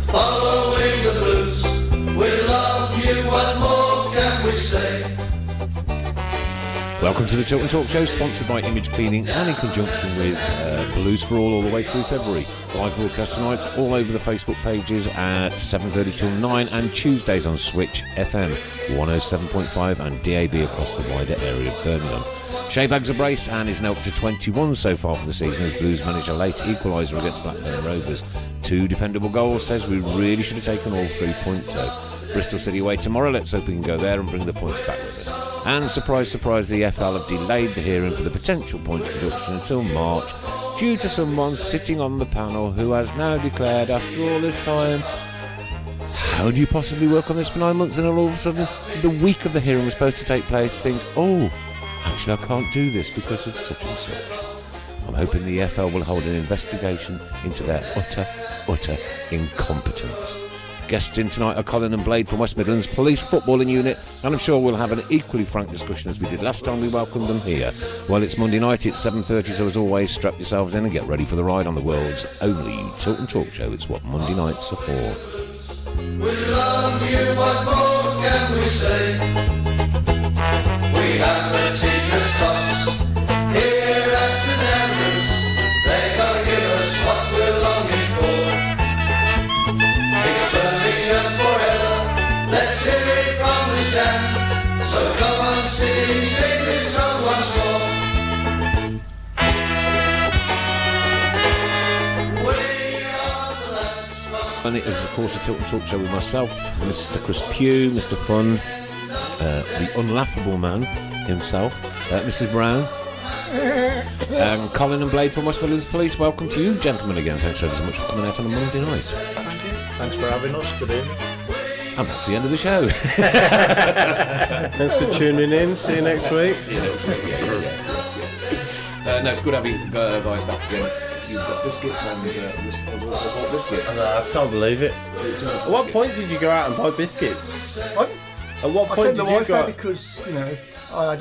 following the blues. We love you, what more can we say? Welcome to the Tilton Talk Show, sponsored by Image Cleaning and in conjunction with Blues for All the way through February. Live broadcast tonight all over the Facebook pages at 7:30 till 9 and Tuesdays on Switch FM 107.5 and DAB across the wider area of Birmingham. Shea bags a brace and is now up to 21 so far for the season as Blues manage a late equaliser against Blackburn Rovers. 2 defendable goals, says we really should have taken all 3 points though. Bristol City away tomorrow, let's hope we can go there and bring the points back with us. And surprise, surprise, the EFL have delayed the hearing for the potential points reduction until March due to someone sitting on the panel who has now declared after all this time, how do you possibly work on this for 9 months and then all of a sudden the week of the hearing was supposed to take place think, oh, actually I can't do this because of such and such. I'm hoping the EFL will hold an investigation into their utter incompetence. Guests in tonight are Colin and Blade from West Midlands Police Footballing Unit, and I'm sure we'll have an equally frank discussion as we did last time we welcomed them here. Well, it's Monday night, it's 7:30, so as always, strap yourselves in and get ready for the ride on the world's only Tilton Talk Show. It's what Monday nights are for. We love you, what more can we say? We have the cheapest tops here at St Andrews. They gotta give us what we're longing for. It's Birmingham forever, let's hear it from the stand. So come on, sing this song once more. We are the lads from... And it is, of course, a Tilton Talk Show with myself, Mr. Chris Pugh, Mr. Fun, the unlaughable man himself, Mrs. Brown, Colin and Blade from West Midlands Police. Welcome to you, gentlemen, again. Thanks ever so much for coming out on a Monday night. Thank you. Thanks for having us. Good evening. And that's the end of the show. Thanks for tuning in. See you next week. No, it's good having you guys back again. You've got biscuits and Mr. Fuzz also bought biscuits. I can't believe it. At what point did you go out and buy biscuits? What? At what I point sent did the you wife go out out? because, you know, I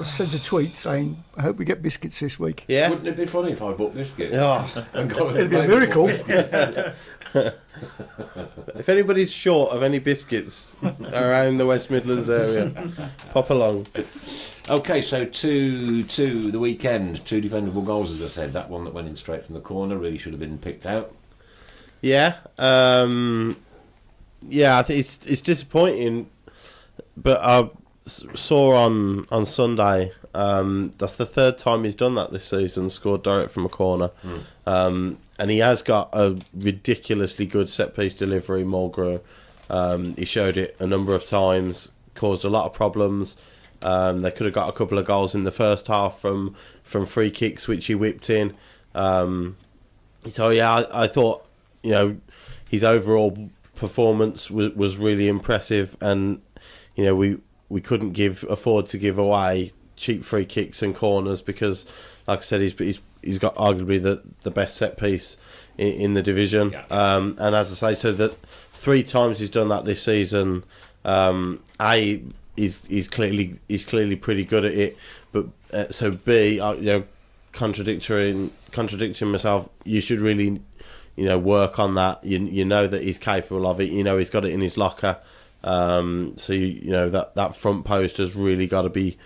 sent a tweet saying, I hope we get biscuits this week. Yeah. Wouldn't it be funny if I bought biscuits? Oh. And got It'd be a miracle. If anybody's short of any biscuits around the West Midlands area, pop along. Okay, so to the weekend, 2 defendable goals, as I said. That one that went in straight from the corner really should have been picked out. Yeah. Yeah, I think it's disappointing, but I saw on Sunday, that's the 3rd time he's done that this season, scored direct from a corner. And he has got a ridiculously good set-piece delivery, Mulgrew. He showed it a number of times, caused a lot of problems. They could have got a couple of goals in the first half from free kicks, which he whipped in. So, yeah, I thought, you know, his overall performance was really impressive, and, you know, we couldn't afford to give away cheap free kicks and corners because, like I said, he's got arguably the best set piece in the division. Yeah. And as I say, so that 3 times he's done that this season. He's clearly pretty good at it, but so B, you know, contradicting myself, you should really, you know, work on that. You know that he's capable of it. You know he's got it in his locker. So you know that front post has really got to be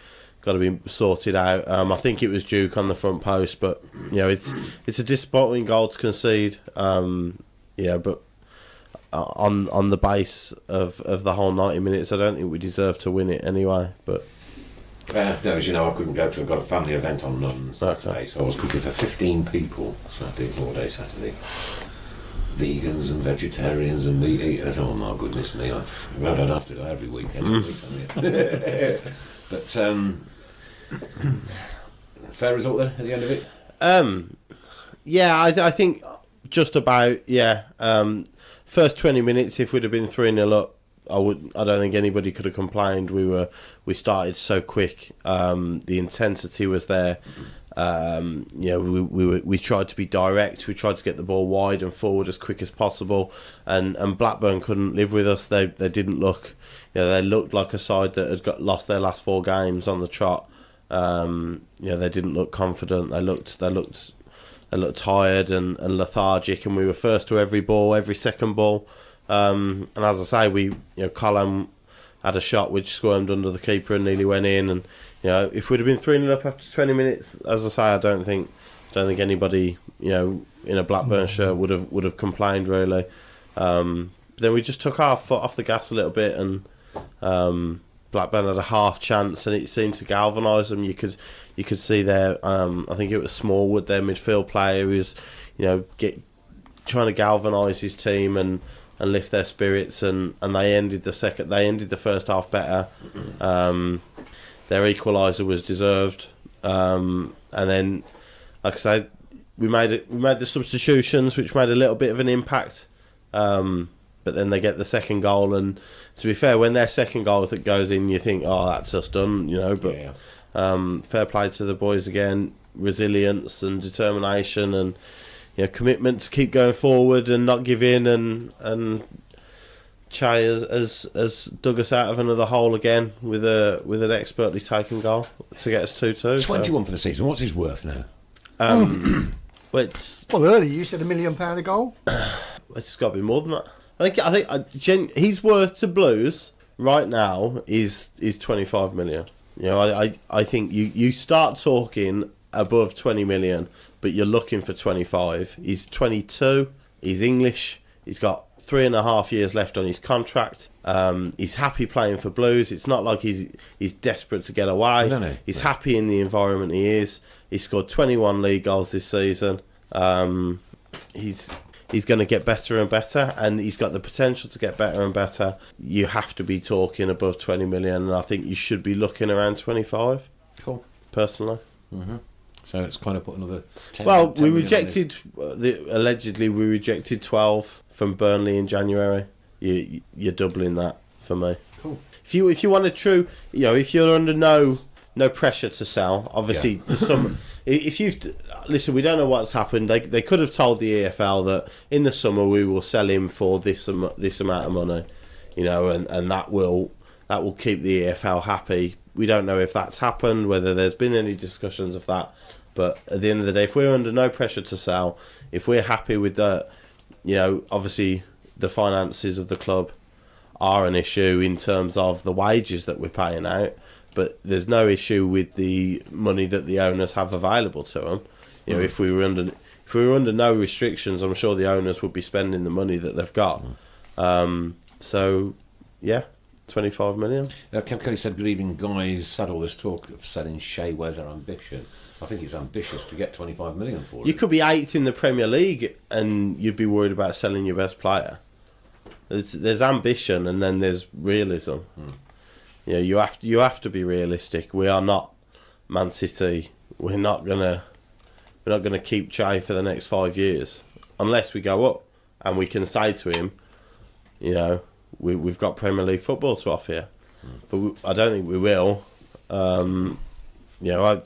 sorted out. I think it was Duke on the front post, but you know it's a disappointing goal to concede. Yeah, but on the base of the whole 90 minutes, I don't think we deserve to win it anyway. But no, as you know, I couldn't go to. I've got a family event on Saturday, Okay. so I was cooking for 15 people Saturday, all day Saturday. Vegans and vegetarians and meat eaters. Oh my goodness me! I'd have to do that every weekend. But fair result there at the end of it. Yeah, I think just about. Yeah, first 20 minutes, if we'd have been 3-0 up, I don't think anybody could have complained. We started so quick. The intensity was there. You know, we tried to be direct. We tried to get the ball wide and forward as quick as possible. And Blackburn couldn't live with us. They didn't look. You know, they looked like a side that had lost their last 4 games on the trot. You know, they didn't look confident. They looked looked tired and lethargic, and we were first to every ball, every second ball. And as I say, Colin had a shot which squirmed under the keeper and nearly went in. And if we'd have been 3-0 up after 20 minutes, as I say, I don't think anybody in a Blackburn shirt would have complained really. Then we just took our foot off the gas a little bit, and Blackburn had a half chance, and it seemed to galvanise them. You could see there. I think it was Smallwood, their midfield player, who was trying to galvanise his team and lift their spirits, and they ended the first half better. Their equaliser was deserved, and then, like I said, we made the substitutions, which made a little bit of an impact. But then they get the second goal, and to be fair, when their second goal that goes in, you think, oh, that's us done, But fair play to the boys again, resilience and determination, and commitment to keep going forward and not give in, and Che has dug us out of another hole again with an expertly taken goal to get us 2-2. 21 for the season. What's his worth now? Well, earlier you said £1 million a goal. It's got to be more than that. I think his worth to Blues right now is 25 million. I think you start talking above 20 million, but you're looking for 25. He's 22. He's English. He's got 3.5 years left on his contract. He's happy playing for Blues. It's not like he's desperate to get away. No. He's happy in the environment he is. He scored 21 league goals this season. He's going to get better and better, and he's got the potential to get better and better. You have to be talking above 20 million, and I think you should be looking around 25. Cool. Personally. Mm-hmm. So it's kind of put another 10. Well, 10 we million rejected allegedly we rejected 12 from Burnley in January. You're doubling that for me. Cool. If you want a true, if you're under no pressure to sell, obviously there's some. If you've listen, we don't know what's happened. They could have told the EFL that in the summer we will sell him for this amount of money, and that will keep the EFL happy. We don't know if that's happened, whether there's been any discussions of that. But at the end of the day, if we're under no pressure to sell, if we're happy with the, obviously the finances of the club are an issue in terms of the wages that we're paying out. But there's no issue with the money that the owners have available to them. If we were under no restrictions, I'm sure the owners would be spending the money that they've got. So, yeah, 25 million. Kev Kelly said, "Good evening, guys. Sad all this talk of selling Shea. Where's our ambition?" I think it's ambitious to get 25 million for it. You could be 8th in the Premier League, and you'd be worried about selling your best player. There's ambition, and then there's realism. You have to be realistic. We are not Man City. We're not gonna keep Che for the next 5 years unless we go up and we can say to him, we've got Premier League football to offer you. But I don't think we will. I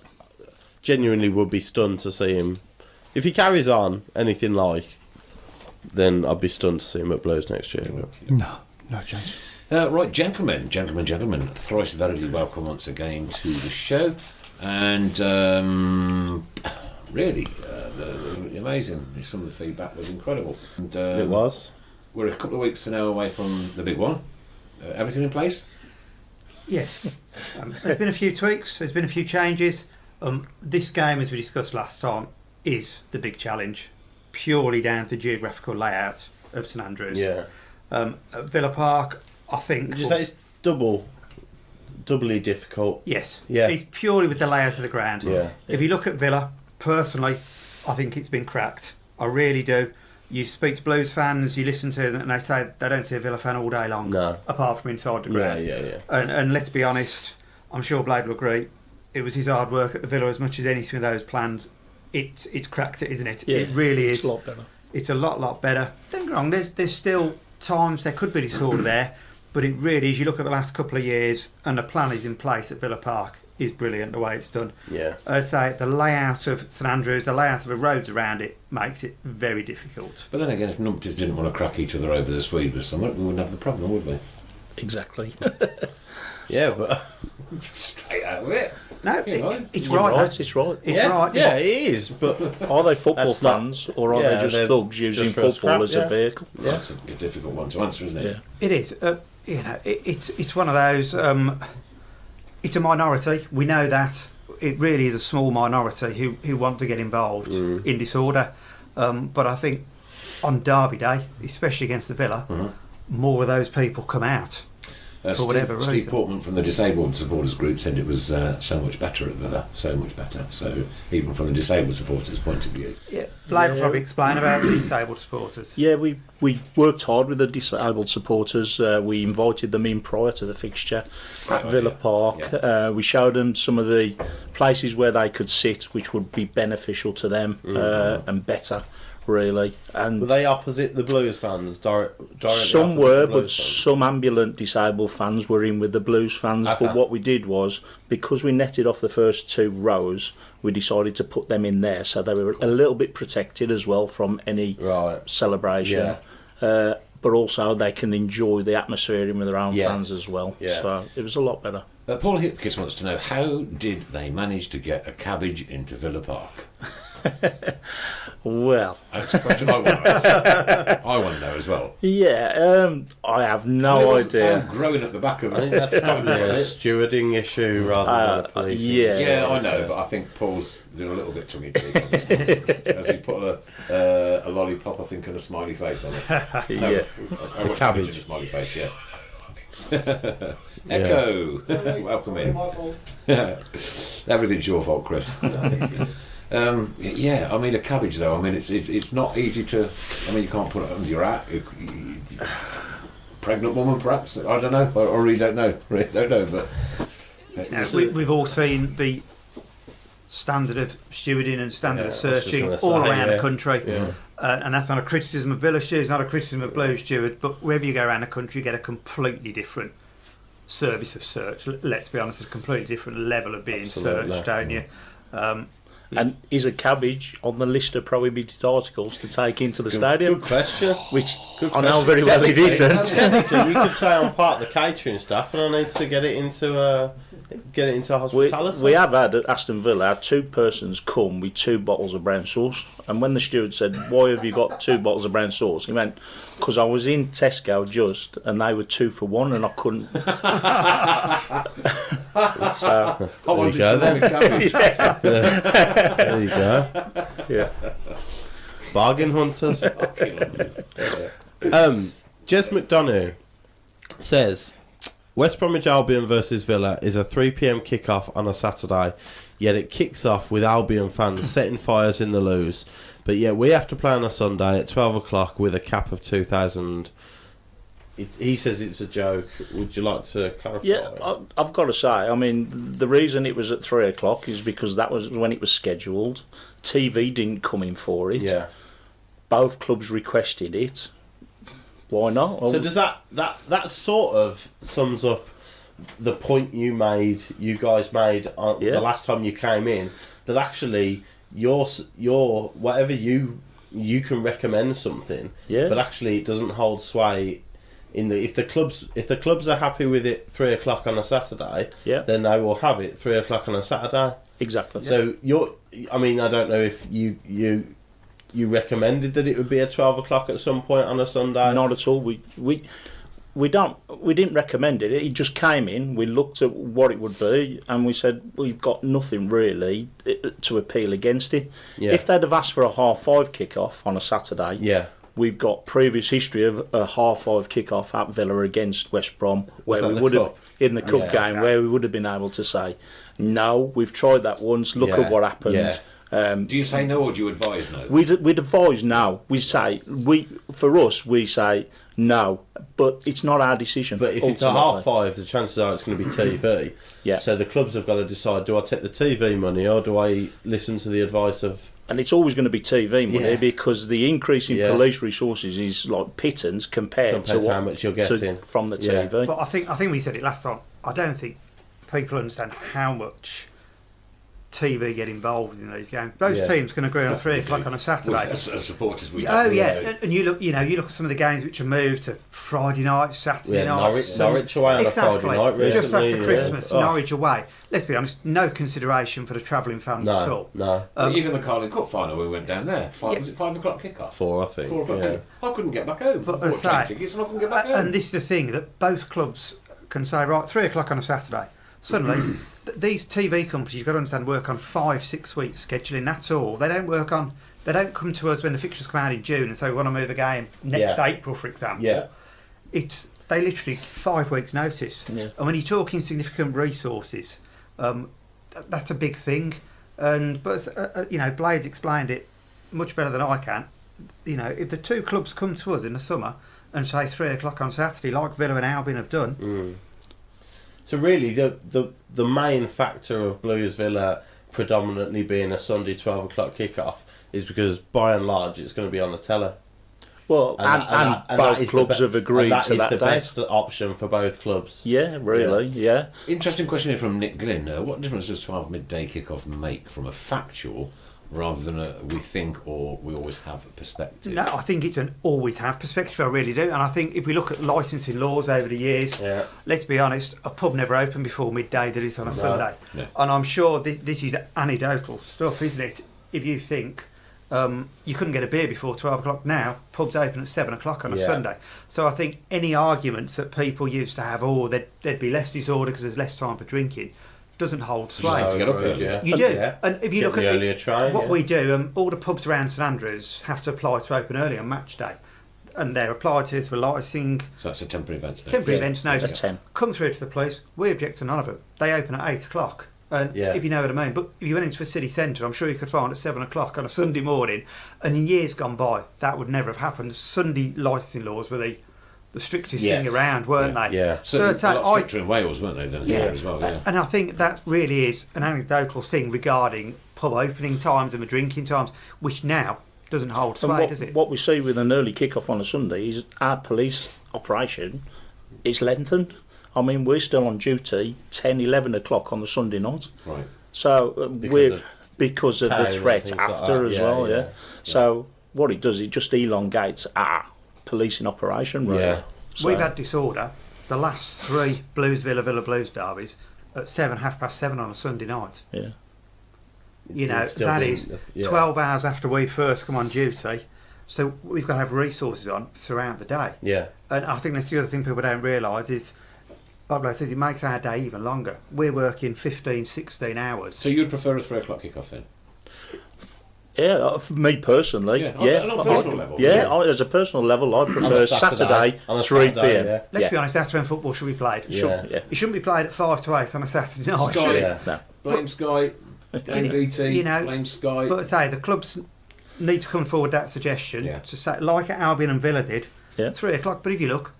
genuinely would be stunned to see him if he carries on anything like. Then I'd be stunned to see him at Blues next year. No chance. Right, gentlemen, thrice verily welcome once again to the show, and really, amazing. Some of the feedback was incredible. And, It was. We're a couple of weeks now away from the big one. Everything in place? Yes. There's been a few tweaks. There's been a few changes. This game, as we discussed last time, is the big challenge, purely down to the geographical layout of St Andrews. Yeah. At Villa Park, I think. Did you say it's doubly difficult? Yes. Yeah. It's purely with the layout of the ground. Yeah. If you look at Villa, personally, I think it's been cracked. I really do. You speak to Blues fans, you listen to them, and they say they don't see a Villa fan all day long, No. apart from inside the ground. Yeah. And let's be honest, I'm sure Blade will agree, it was his hard work at the Villa as much as anything with those plans. It's cracked it, isn't it? Yeah, it really is. It's a lot better. It's a lot better. Don't get me wrong, there's still times there could be disorder there, but it really is. You look at the last couple of years, and the plan is in place at Villa Park is brilliant the way it's done. Yeah. As I say, the layout of St Andrews, the layout of the roads around it makes it very difficult. But then again, if numpties didn't want to crack each other over the Swede with something, we wouldn't have the problem, would we? Exactly. Yeah, but Straight out of it. No, it's You're right. right, it's right. It's yeah, right. yeah, it is. But Are they football That's not- fans, or are yeah, they just they're thugs using just for a football scrap, as a vehicle? That's a difficult one to answer, isn't it? Yeah. It is. It's one of those. It's a minority. We know that. It really is a small minority who want to get involved in disorder. But I think on Derby Day, especially against the Villa, more of those people come out. For whatever Steve reason. Portman from the Disabled Supporters Group said it was so much better at Villa, so much better. So even from the disabled supporters' point of view. Yeah, Blade will probably explain about the disabled supporters. Yeah, we worked hard with the disabled supporters. We invited them in prior to the fixture at Villa Park. Yeah. We showed them some of the places where they could sit, which would be beneficial to them and better, really. And were they opposite the Blues fans? Directly some opposite were, the but Blues fans? some ambulant disabled fans were in with the Blues fans. Okay. But what we did was, because we netted off the first 2 rows, we decided to put them in there, so they were a little bit protected as well from any Right. celebration. Yeah. But also they can enjoy the atmosphere in with their own Yes. fans as well. Yeah. So it was a lot better. Paul Hipkiss wants to know, how did they manage to get a cabbage into Villa Park? Well, That's a question I want to ask. I want to know as well. yeah, I have It no wasn't idea. found growing at the back of I think that's probably a stewarding issue rather than a policing yeah. issue. Yeah, I know, but I think Paul's doing a little bit tongue-in-cheek on this one. As he's put a lollipop, I think, and a smiley face on it. No, Yeah. I watched cabbage and a smiley face, yeah. Echo! Welcome in. Everything's your fault, Chris. Yeah, I mean, a cabbage, though, I mean, it's not easy to... I mean, you can't put it under your hat. Pregnant woman, perhaps? I don't know. I really don't know. But... We've all seen the standard of stewarding and standard of Yeah, I was just searching gonna all say, around yeah. the country. Yeah. And that's not a criticism of Villa stewards, not a criticism of Blue steward, but wherever you go around the country, you get a completely different service of search. Let's be honest, a completely different level of being Absolutely. searched, don't you? And is a cabbage on the list of prohibited articles to take into the stadium? Good question. Which Good I know question. very well it isn't. Technically, you could say I'm part of the catering staff, and I need to get it into hospitality. We have had at Aston Villa, had 2 persons come with 2 bottles of brown sauce, and when the steward said, "Why have you got 2 bottles of brown sauce?" he went, "Because I was in Tesco just, and they were 2 for 1, and I couldn't." So I wanted go some then. with cabbage. There you go. yeah, Bargain hunters. Jez McDonough says West Bromwich Albion versus Villa is a 3 p.m. kick-off on a Saturday, yet it kicks off with Albion fans setting fires in the loos. But yet we have to play on a Sunday at 12 o'clock with a cap of 2,000. He says it's a joke. Would you like to clarify? yeah. I've got to say, I mean, the reason it was at 3 o'clock is because that was when it was scheduled. TV didn't come in for it. Yeah. Both clubs requested it. Why not? So does that sort of sums up the point you guys made on Yeah. the last time you came in, that actually your whatever you can recommend something, Yeah. but actually it doesn't hold sway if the clubs are happy with it 3 o'clock on a Saturday, Yeah. then they will have it 3 o'clock on a Saturday. Exactly. So I mean, I don't know if you recommended that it would be at 12 o'clock at some point on a Sunday. Not at all. We didn't recommend it. It just came in. We looked at what it would be, and we said we've got nothing really to appeal against it. Yeah. If they'd have asked for a 5:30 kick-off on a Saturday, Yeah. we've got previous history of a 5:30 kick-off at Villa against West Brom, where that we the would have cup? in the cup Yeah. game, where we would have been able to say, no, we've tried that once. Look Yeah. at what happened. Yeah. Do you say no or do you advise no? We'd advise no. We say we say no, but it's not our decision. But if it's a ultimately. 5:30, the chances are it's going to be TV. Yeah. So the clubs have got to decide: do I take the TV money or do I listen to the advice of? And it's always going to be TV money Yeah. because the increase in Yeah. police resources is like pittance compared to how much you're getting from the Yeah. TV. But I think we said it last time. I don't think people understand how much TV get involved in these games. Both Yeah. teams can agree on 3 We o'clock do. on a Saturday. Well, as supporters, we Oh definitely yeah, do. and you look at some of the games which are moved to Friday night, Saturday Yeah, night. Norwich away on a Friday night recently. Just after yeah. Christmas, Oh, Norwich away. Let's be honest, no consideration for the travelling fans at all. No, Even the Carling Cup final, we went down there. Yeah. Was it 5 o'clock kickoff? 4 I think. 4 o'clock. Yeah. I couldn't get back home. But I as bought I train say, tickets and I couldn't get back home. and this is the thing that both clubs can say, right, 3 o'clock on a Saturday. Suddenly, these TV companies, you've got to understand, work on 5-6 weeks scheduling. That's all. They don't work on. They don't come to us when the fixtures come out in June and say we want to move a game next Yeah. April, for example. Yeah. They literally 5 weeks notice. Yeah. And when you're talking significant resources, that's a big thing. But you know, Blade's explained it much better than I can. You know, if the two clubs come to us in the summer and say 3 o'clock on Saturday, like Villa and Albion have done. So really, the main factor of Blues Villa predominantly being a Sunday 12 o'clock kickoff is because by and large it's going to be on the telly. Well, and both clubs have agreed that to is that the date. best option for both clubs. Yeah, really, yeah. Interesting question here from Nick Glynn. What difference does 12 midday kickoff make from a factual rather than a we think or we always have a perspective? No, I think it's an always have perspective, I really do. And I think if we look at licensing laws over the years, Yeah. let's be honest, a pub never opened before midday, did it, on a Sunday? No. And I'm sure this is anecdotal stuff, isn't it? If you think you couldn't get a beer before 12 o'clock now, pubs open at 7 o'clock on a Yeah. Sunday. So I think any arguments that people used to have, there'd be less disorder because there's less time for drinking, doesn't hold just have sway. to get up early. Yeah. You do. Yeah. And if you Get look the at earlier train, what yeah. we do, all the pubs around St Andrews have to apply to open early on match day. And they're applied to for licensing, So that's a temporary event. then. temporary Yeah. events At notice. 10. Come through to the police, we object to none of it. They open at 8 o'clock. And Yeah. if you know what I mean. But if you went into a city centre, I'm sure you could find at 7 o'clock on a Sunday morning. And in years gone by, that would never have happened. Sunday licensing laws were the strictest thing Yes. around, weren't they? Yeah. So it's like a lot stricter in Wales, weren't they, then? Yeah. There as well, yeah. And I think that really is an anecdotal thing regarding pub opening times and the drinking times, which now doesn't hold And sway, does it? what we see with an early kick-off on a Sunday is our police operation is lengthened. I mean, we're still on duty 10, 11 o'clock on the Sunday night. Right. So because of town the and threat things like after that. as Yeah, well, yeah. yeah. So what it does, it just elongates our policing operation, really. Yeah. So, We've had disorder. The last 3 Blues Villa Blues derbies at 7, 7:30 on a Sunday night. yeah. You know, It's still that been- is yeah. 12 hours after we first come on duty. So we've got to have resources on throughout the day. Yeah. And I think that's the other thing people don't realise is, like Blair says, it makes our day even longer. We're working 15, 16 hours. So you'd prefer a 3 o'clock kickoff then? Yeah, for me personally, Yeah, yeah. on a personal level, Yeah, yeah. As a personal level, I prefer Saturday on a 3 Saturday, p.m. yeah. Let's be honest, that's when football should be played. Yeah. Yeah. It shouldn't be played at 5 to 8 on a Saturday night. Sky. should it? Yeah. No. Blame Sky, blame BT, you know, blame Sky. But I say the clubs need to come forward that suggestion Yeah. to say, like Albion and Villa did, Yeah. 3 o'clock. But if you look,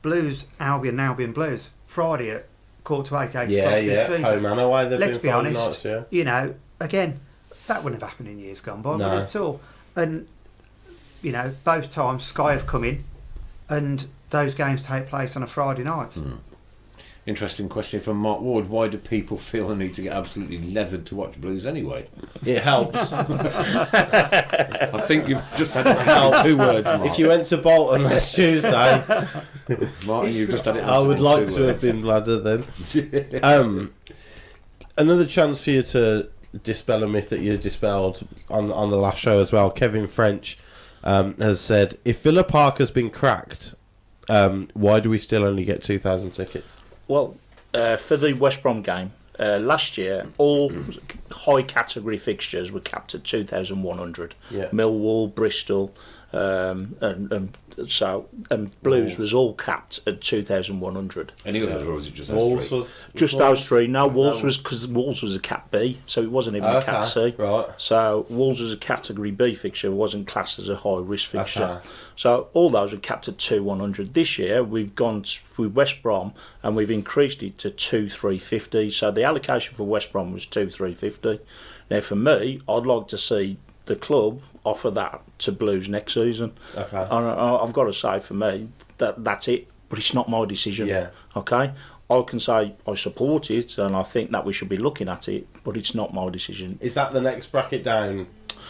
Blues, Albion Blues, Friday at 7:45, 8 Yeah, o'clock this yeah. season. Home and away. They've Let's been be Friday honest, nights, yeah. you know, again, that wouldn't have happened in years gone by, No. would it at all? And, you know, both times Sky have come in and those games take place on a Friday night. Interesting question from Mark Ward. Why do people feel the need to get absolutely leathered to watch Blues anyway? It helps. I think you've just had to help 2 words, Mark. If you went to Bolton last Tuesday, Martin, you've just had it. I would like 2 to have words. been laddered then. Another chance for you to dispel a myth that you dispelled on the last show as well. Kevin French has said, if Villa Park has been cracked, why do we still only get 2,000 tickets? Well, for the West Brom game last year, all high category fixtures were capped at 2,100. Yeah. Millwall, Bristol, and Blues Wolves. was all capped at 2,100. Any others, or was it just Wolves those was Just those 3. No, Wolves was because Wolves was a Cat B, so it wasn't even a Cat C. Right. So Wolves was a Category B fixture, wasn't classed as a high risk fixture. Okay. So all those were capped at 2,100. This year we've gone with West Brom and we've increased it to 2,350. So the allocation for West Brom was 2,350. Now for me, I'd like to see the club offer that to Blues next season. Okay. And I've got to say, for me, that's it. But it's not my decision. Yeah. Okay. I can say I support it, and I think that we should be looking at it, but it's not my decision. Is that the next bracket down?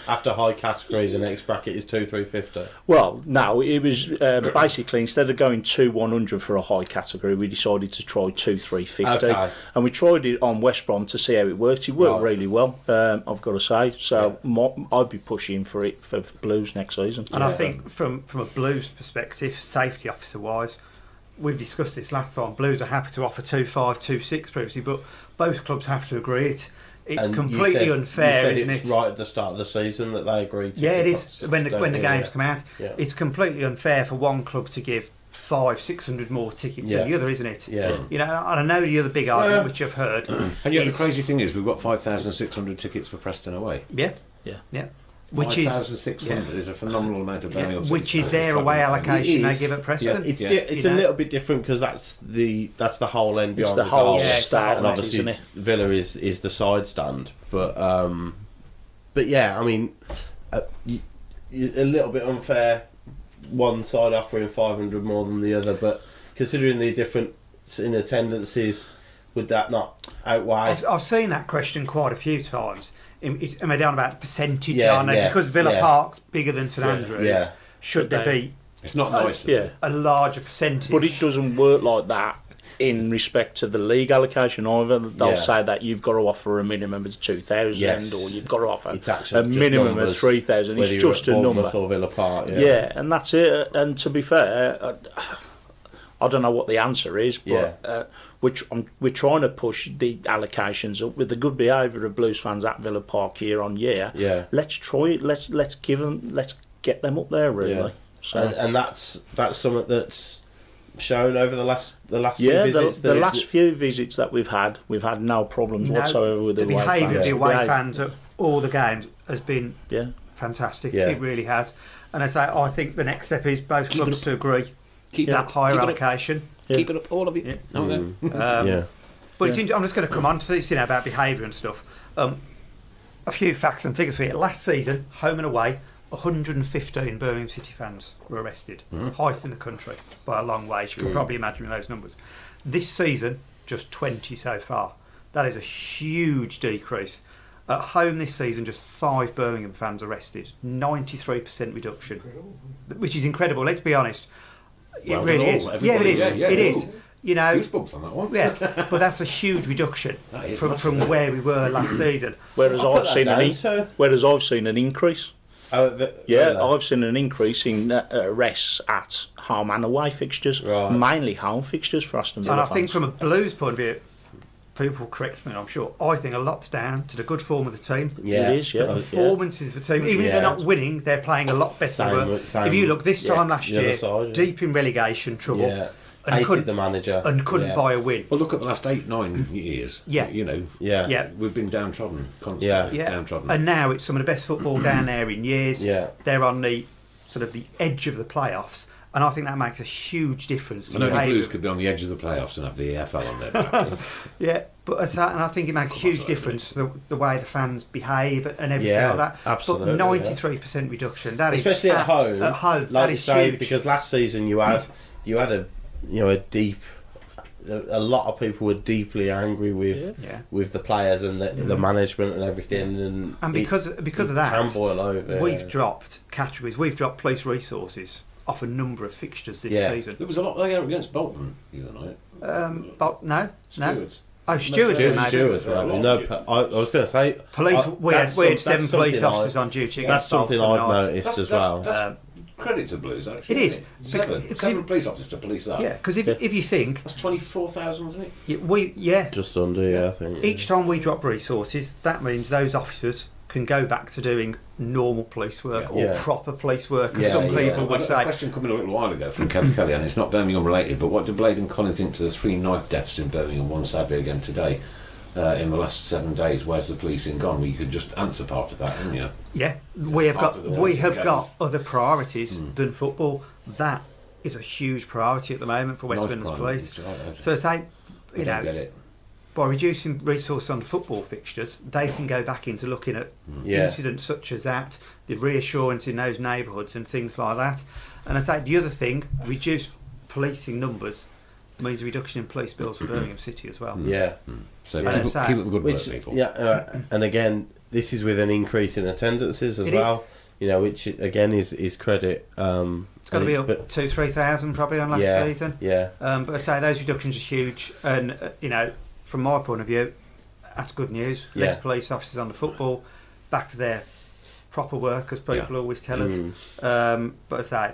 After high category, the next bracket is 2-350. Well, no, it was basically, instead of going 2-100 for a high category, we decided to try 2-350. Okay. And we tried it on West Brom to see how it worked. It worked Right. really well, I've got to say. So I'd be pushing for it for Blues next season. And I think from a Blues perspective, safety officer wise, we've discussed this last time. Blues are happy to offer 2-5, 2-6 previously, but both clubs have to agree it. It's And completely unfair, you said isn't it's it? right at the start of the season that they agreed to. Yeah, it give is. us six, When the don't you? games Yeah. come out, Yeah. it's completely unfair for one club to give 500-600 more tickets Yeah. than the other, isn't it? Yeah. You know, and I know the other big argument which I've heard. And yet the is- crazy thing is, we've got 5,600 tickets for Preston away. Yeah, Yeah. which is 5,600 is a phenomenal amount of Birmingham which is supporters their travelling away down. allocation they is. give at Preston. Yeah. It's Yeah. it's You a know? little bit different because that's the whole end It's behind the whole goal. start, and obviously isn't it? Villa is the side stand, but yeah, I mean, a little bit unfair. One side offering 500 more than the other, but considering the difference in attendances, would that not outweigh? I've seen that question quite a few times. Am I down about the percentage? Yeah, Aren't they? yeah, Because Villa yeah. Park's bigger than St Andrews. yeah. Should there be It's not nice. is Yeah. it? a larger percentage? But it doesn't work like that in respect of the league allocation either. They'll Yeah. say that you've got to offer a minimum of 2,000 Yes. or you've got to offer It's actually a just minimum of numbers, 3,000. whether It's you're just at a number. Bournemouth or Villa Park. Yeah, and that's it. And to be fair, I don't know what the answer is, but we're trying to push the allocations up with the good behaviour of Blues fans at Villa Park year on year. Yeah. Let's try it. Let's get them up there really. Yeah. So And that's something that's shown over the last few yeah, visits. the last few visits that we've had no problems whatsoever with the the away behaviour fans. of the away Behaviour. fans at all the games has been Yeah. fantastic. Yeah. It really has. And I think the next step is both Keep it clubs up. to agree Keep that it higher keep it up. allocation. Keep it up, all of you. Yeah. Okay. Yeah. But it's I'm just going to come on to this, about behaviour and stuff. A few facts and figures for you. Last season, home and away, 115 Birmingham City fans were arrested. Highest in the country by a long way. You can probably imagine those numbers. This season, just 20 so far. That is a huge decrease. At home this season, just 5 Birmingham fans arrested. 93% reduction, which is incredible. Let's be honest. It Well really done is. all, Yeah, it everybody. is. Yeah, It yeah. is. Goosebumps on that one. Yeah, but that's a huge reduction That is from massive. where we were last season. Whereas I'll put I've that seen down, so- whereas I've seen an increase. Oh, Yeah, really? I've seen an increase in arrests at home and away fixtures, Right. mainly home fixtures for Aston Villa And I fans. think from a Blues point of view, people correct me, I'm sure, I think a lot's down to the good form of the team. Yeah. It is, yeah. The performances of the team, even if they're Yeah. not winning, they're playing a lot better. Same- If you look this time last the other year, side, yeah. deep in relegation trouble, Yeah. and Hated couldn't the manager. and couldn't Yeah. buy a win. Well, look at the last 8-9 years. Yeah. You know, Yeah. Yeah. we've been downtrodden constantly. Yeah. Yeah, Downtrodden. and now it's some of the best football down there in years. Yeah. They're on the sort of the edge of the playoffs, and I think that makes a huge difference. I To know the behaviour. Blues could be on the edge of the playoffs and have the EFL on their back. Yeah, but and I think it makes a huge difference the way the fans behave and everything Yeah, like that. absolutely, But 93% reduction. That is Especially at home. At home, like that you is say, huge. because last season you had a deep. A lot of people were deeply angry Yeah. with the players and the management and everything, And because of it that, can boil over. we've dropped categories. We've dropped police resources off a number of fixtures this Yeah. season. There was a lot there against Bolton the other night. But no. Stewards. Oh, stewards. Stewards, maybe. Stewards, maybe. No, I was going to say Police. We had that's 7 something police I- officers on duty. That's against something Bolton I've night. noticed as well. That's credit to Blues, actually. It is. isn't it? Seven. Because- Seven police officers to police that. Yeah, because if you think That's 24,000, isn't it? Just under, I think. each time we drop resources, that means those officers can go back to doing normal police work Yeah. or Yeah. proper police work, as Yeah, some yeah. people I would had a say. question coming a little while ago from Kevin Kelly, and it's not Birmingham related, but what do Blade and Colin think to the 3 knife deaths in Birmingham, one sadly again today, in the last 7 days? Where's the policing gone? Well, you could just answer part of that, haven't you? Yeah, we have After the got Wales got games. other priorities than football. That is a huge priority at the moment for West Knife Midlands crime, Police. which I So say, I you don't get know, it. by reducing resource on football fixtures, they can go back into looking at Yeah. incidents such as that, the reassurance in those neighbourhoods and things like that. And I say the other thing, reduce policing numbers means a reduction in police bills for Birmingham City as well. Yeah. So Yeah. keep up the good work, people. Yeah, and again, this is with an increase in attendances as well. You know, which again is credit. It's got to be up 2,000-3,000 probably on last season. Yeah. But I say those reductions are huge, and you know, from my point of view, that's good news. Yeah. Less police officers on the football, back to their proper work, as people always tell us. But I say,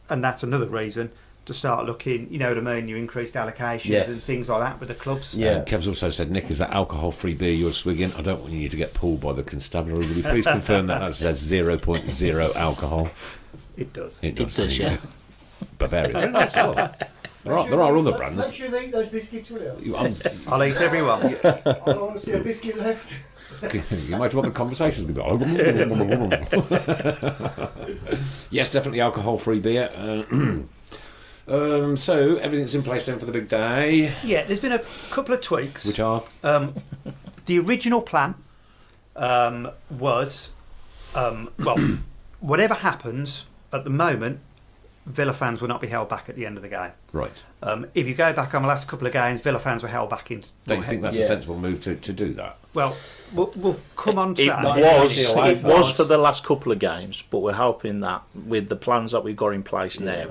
and that's another reason to start looking. You know what I mean? Your increased allocations and things like that with the clubs. Yeah. Kev's also said, Nick, is that alcohol-free beer you're swigging? I don't want you to get pulled by the constabulary. Will you please confirm that says 0.0 alcohol? It does. It does, yeah. Bavaria. Very nice as well. There are other brands. Make sure they eat those biscuits, will you? I'll eat everyone. I don't want to see a biscuit left. You might want the conversations going Yes, definitely alcohol-free beer. So everything's in place then for the big day, Yeah, there's been a couple of tweaks. which are The original plan was, well, whatever happens at the moment, Villa fans will not be held back at the end of the game. right. If you go back on the last couple of games, Villa fans were held back in. Don't you think that's a sensible move to do that? Well, we'll come on to It that. was for the last couple of games, but we're hoping that with the plans that we've got in place now,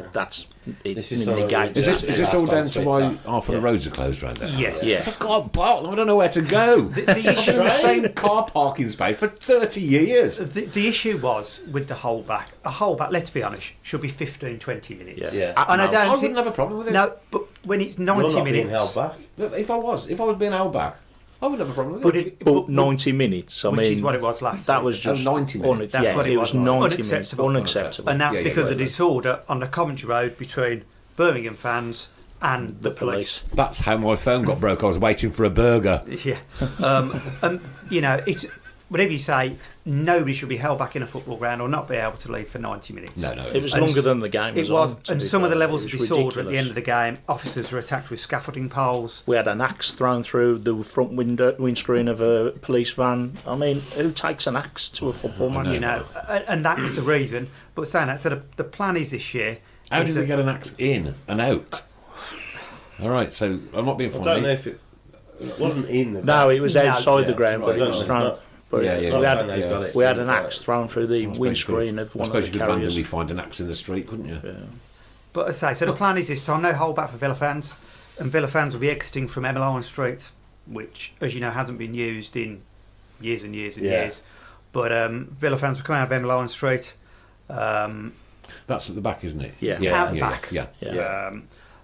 This is something negates Is that. this all down to why Twitter. half of the roads are closed around there? Yes. Yeah. It's a God, I don't know where to go. The I've been in the same car parking space for 30 years. The issue was with the holdback. A holdback, let's be honest, should be 15, 20 minutes. Yeah. At And I most. don't I think, wouldn't have a problem with it. no, but when it's You're 90 not being minutes, held back. But if I was being held back, I wouldn't have a problem with but it. it, But 90 minutes, I which mean, is what it was last that season. was just 90 minutes. That's what it it was. was 90 minutes, Unacceptable. unacceptable. And that's Yeah, because right, of the disorder on the Coventry Road between Birmingham fans and the police. That's how my phone got broke. I was waiting for a burger. Yeah. And, you know, it's whatever you say, nobody should be held back in a football ground or not be able to leave for 90 minutes. No, It was And longer than the game It on, was, to and be some of the fair. levels It of was disorder at the ridiculous. end of the game, officers were attacked with scaffolding poles. We had an axe thrown through the front windscreen of a police van. I mean, who takes an axe to a football match? You know, and that was the reason. But saying that, so the plan is this year. How is does that- it get an axe in and out? All right, so I'm not being I funny. don't know if it wasn't in the. No, it was No, outside the yeah, ground, but right, it was no, thrown. it's not. But Yeah, yeah, we yeah. had, They've got it we had in an the axe thrown through the windscreen of I one of suppose the you could randomly carriers. find an axe in the street, couldn't you? Yeah. But as I say, so the plan is this time, no holdback for Villa fans. And Villa fans will be exiting from Emmeline Street, which, as you know, hasn't been used in years and years and Yeah. years. But Villa fans will come out of Emmeline Street. That's at the back, isn't it? Yeah. Out the back. Yeah. Yeah.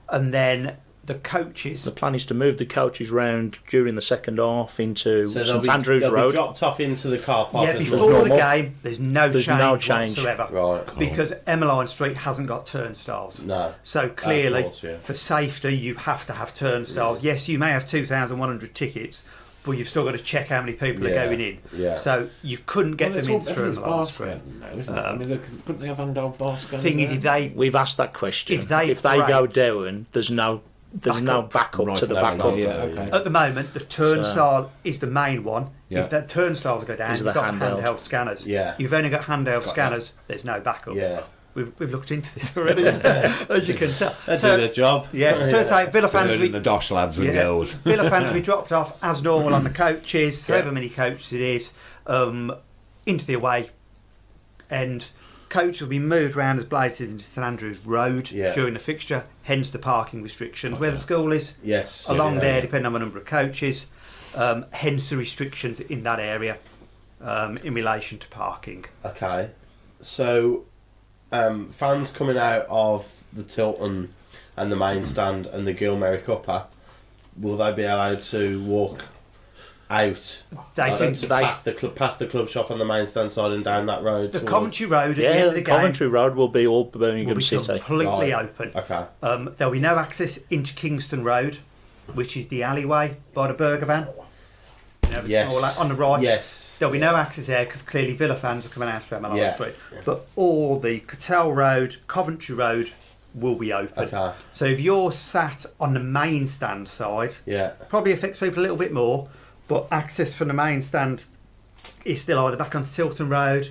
And then the coaches. The plan is to move the coaches round during the second half into So they'll St Andrews they'll Road. be dropped off into the car park. Yeah, as before well. the game, there's no change whatsoever. Right. Because Emmeline Street hasn't got turnstiles. No. So clearly, course, yeah. for safety, you have to have turnstiles. Yes, you may have 2,100 tickets, but you've still got to check how many people are Yeah, going in. yeah. So you couldn't get them in through Emmeline bar Street. scan now, isn't it? I mean, couldn't they have handheld bar scanners Thing is, there? if they We've asked that question. If they go break- down, there's no backup Right, to the no, backup. yeah, okay. at the moment, the turnstile is the main one. Yeah. If the turnstiles go down, Is you've the got handheld. handheld scanners. Yeah. You've only got handheld Got scanners. There's no backup. Yeah. We've looked into this already, as you can tell. They do their job. Yeah, so it's like Villa They're fans. in the dosh, lads and girls. Villa fans will be dropped off as normal on the coaches, however many coaches it is, into the away end. Coach will be moved round as Blade says into St Andrews Road during the fixture, hence the parking restrictions. Where the school is, Yes. along Yeah, there, yeah. depending on the number of coaches, hence the restrictions in that area in relation to parking. Okay. So, fans coming out of the Tilton and the main stand and the Gilmary Cuppa, will they be allowed to walk out? They can. Past the club shop on the main stand side and down that road. The towards- Coventry Road at the end Yeah, of the game Coventry Road will be all will Birmingham be City. completely Right. open. Okay. There'll be no access into Kingston Road, which is the alleyway by the burger van. You know, the Yes. small on the right. Yes. There'll be no access there because clearly Villa fans are coming out from Emmeline Yeah. Street. But all the Cattell Road, Coventry Road will be open. Okay. So if you're sat on the main stand side, Yeah. probably affects people a little bit more, but access from the main stand is still either back onto Tilton Road,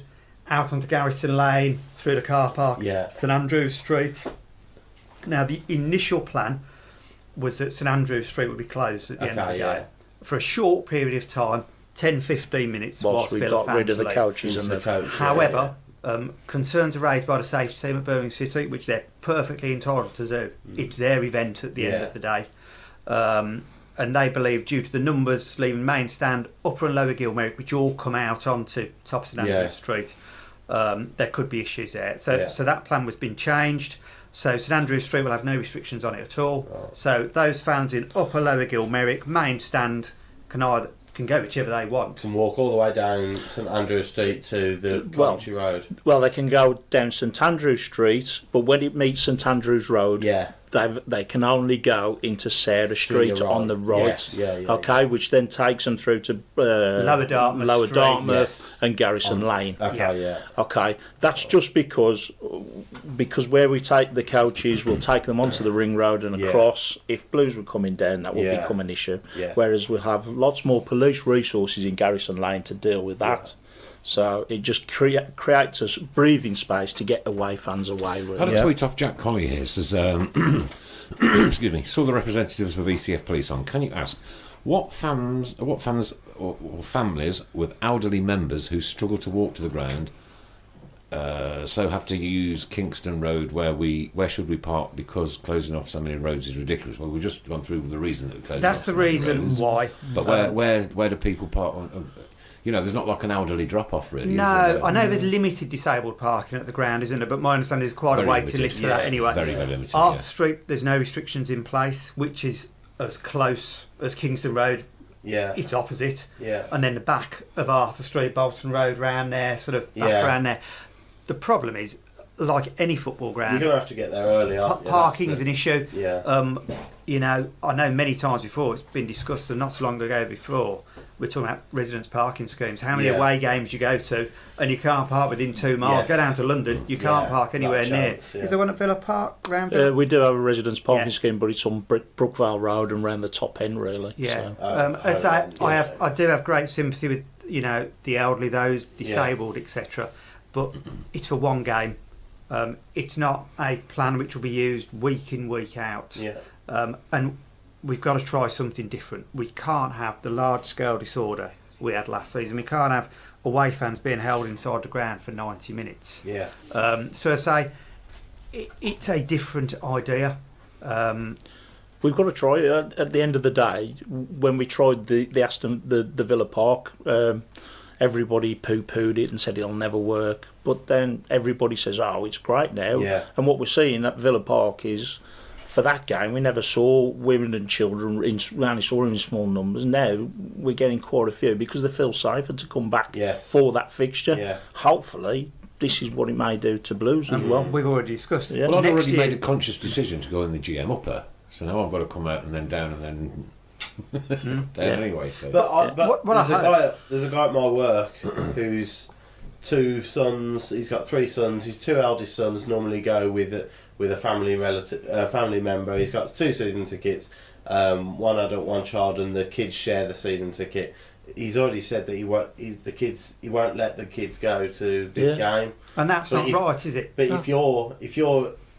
out onto Garrison Lane, through the car park, Yeah. St Andrews Street. Now the initial plan was that St Andrews Street would be closed at the end of the Okay, game for a short period of time, 10-15 minutes, Whilst we Villa got rid of the fans couches and the coach. However, concerns are raised by the safety team at Birmingham City, which they're perfectly entitled to do. It's their event at the end of the day. And they believe, due to the numbers leaving main stand, Upper and Lower Gilmerrick, which all come out onto top of St Andrews Street, there could be issues there. So that plan was being changed. So St Andrews Street will have no restrictions on it at all. Oh. So those fans in Upper Lower Gilmerrick, main stand, can go whichever they want. Can walk all the way down St Andrews Street to the Coventry Road. Well, they can go down St Andrews Street, but when it meets St Andrews Road, they can only go into Sarah Street on the right. Okay, which then takes them through to Lower Dartmouth and Garrison Lane. Okay, that's just because where we take the coaches, we'll take them onto the Ring Road and across. If Blues were coming down, that would become an issue. Whereas we'll have lots more police resources in Garrison Lane to deal with that. So it just creates a breathing space to get away fans away. Really. I had a tweet off Jack Colley here. Says, excuse me, saw the representatives of ECF Police on. Can you ask what fans or families with elderly members who struggle to walk to the ground, so have to use Kingston Road? Where should we park because closing off so many roads is ridiculous? Well, we've just gone through the reason that closing. That's off the so many reason roads. why. But where do people park on? There's not like an elderly drop-off, really. No, is there? I know there's limited disabled parking at the ground, isn't there? But my understanding is quite Very a waiting limited. list for that anyway. Very, very limited. Arthur Street, there's no restrictions in place, which is as close as Kingston Road. It's opposite. And then the back of Arthur Street, Bolton Road, round there, sort of back around there. The problem is, like any football ground, you're going to have to get there early, aren't you? Parking's an issue. I know many times before it's been discussed, and not so long ago before, we're talking about residents' parking schemes. How many away games you go to, and you can't park within 2 miles. Go down to London, you can't park anywhere near. Is there one at Villa Park round Villa? We do have a residents' parking scheme, but it's on Brookvale Road and round the top end, really. I do have great sympathy with the elderly, those disabled, etc. But it's for one game. It's not a plan which will be used week in, week out. And we've got to try something different. We can't have the large-scale disorder we had last season. We can't have away fans being held inside the ground for 90 minutes. So I say it's a different idea. We've got to try it. At the end of the day, when we tried the Villa Park, everybody poo-pooed it and said it'll never work. But then everybody says, oh, it's great now. And what we're seeing at Villa Park is, for that game, we never saw women and children. We only saw them in small numbers. Now we're getting quite a few because they feel safer to come back for that fixture. Hopefully, this is what it may do to Blues as well. We've already discussed it. Well, I've already made a conscious decision to go in the GM upper, so now I've got to come out and then down and then down anyway. So. There's a guy at my work who's 2 sons. He's got 3 sons. His 2 eldest sons normally go with a family member. He's got 2 season tickets, 1 adult, 1 child, and the kids share the season ticket. He's already said that he won't let the kids go to this game, and that's not right, is it? But if you're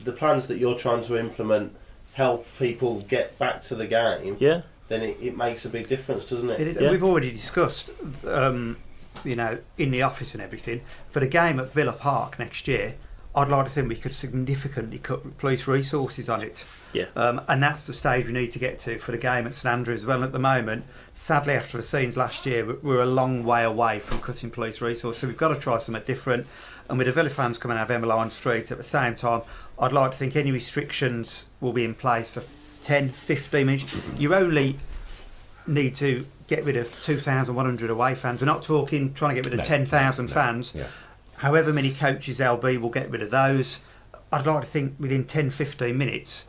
the plans that you're trying to implement help people get back to the game, then it makes a big difference, doesn't it? We've already discussed, in the office and everything, for the game at Villa Park next year. I'd like to think we could significantly cut police resources on it. And that's the stage we need to get to for the game at St Andrews. Well, at the moment, sadly, after the scenes last year, we're a long way away from cutting police resources. So we've got to try something different. And with the Villa fans coming out of Emmeline Street at the same time, I'd like to think any restrictions will be in place for 10, 15 minutes. You only need to get rid of 2,100 away fans. We're not talking trying to get rid of 10,000 fans. However many coaches there'll be, we'll get rid of those. I'd like to think within 10, 15 minutes,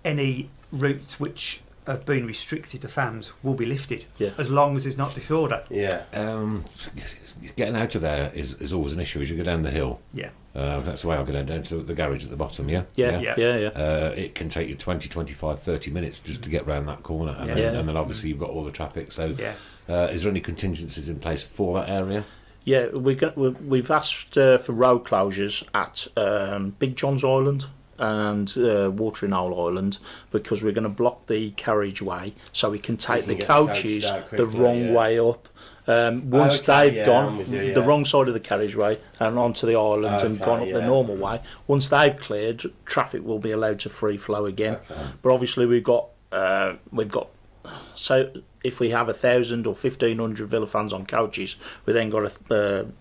any routes which have been restricted to fans will be lifted, as long as there's not disorder. Getting out of there is always an issue as you go down the hill. That's the way I'll go down to the garage at the bottom, it can take you 20, 25, 30 minutes just to get round that corner, and then obviously you've got all the traffic. So is there any contingencies in place for that area? We've asked for road closures at Big John's Island, and Watering Hole Island, because we're going to block the carriageway so we can take the get the coaches coaches out the quickly, wrong yeah. way up. Once Okay, they've yeah, gone I'm with you, the yeah. wrong side of the carriageway and onto the island and Okay, gone up the yeah. normal way, once they've cleared, traffic will be allowed to free flow again. Okay. But obviously we've got so if we have 1,000 or 1,500 Villa fans on coaches, we then got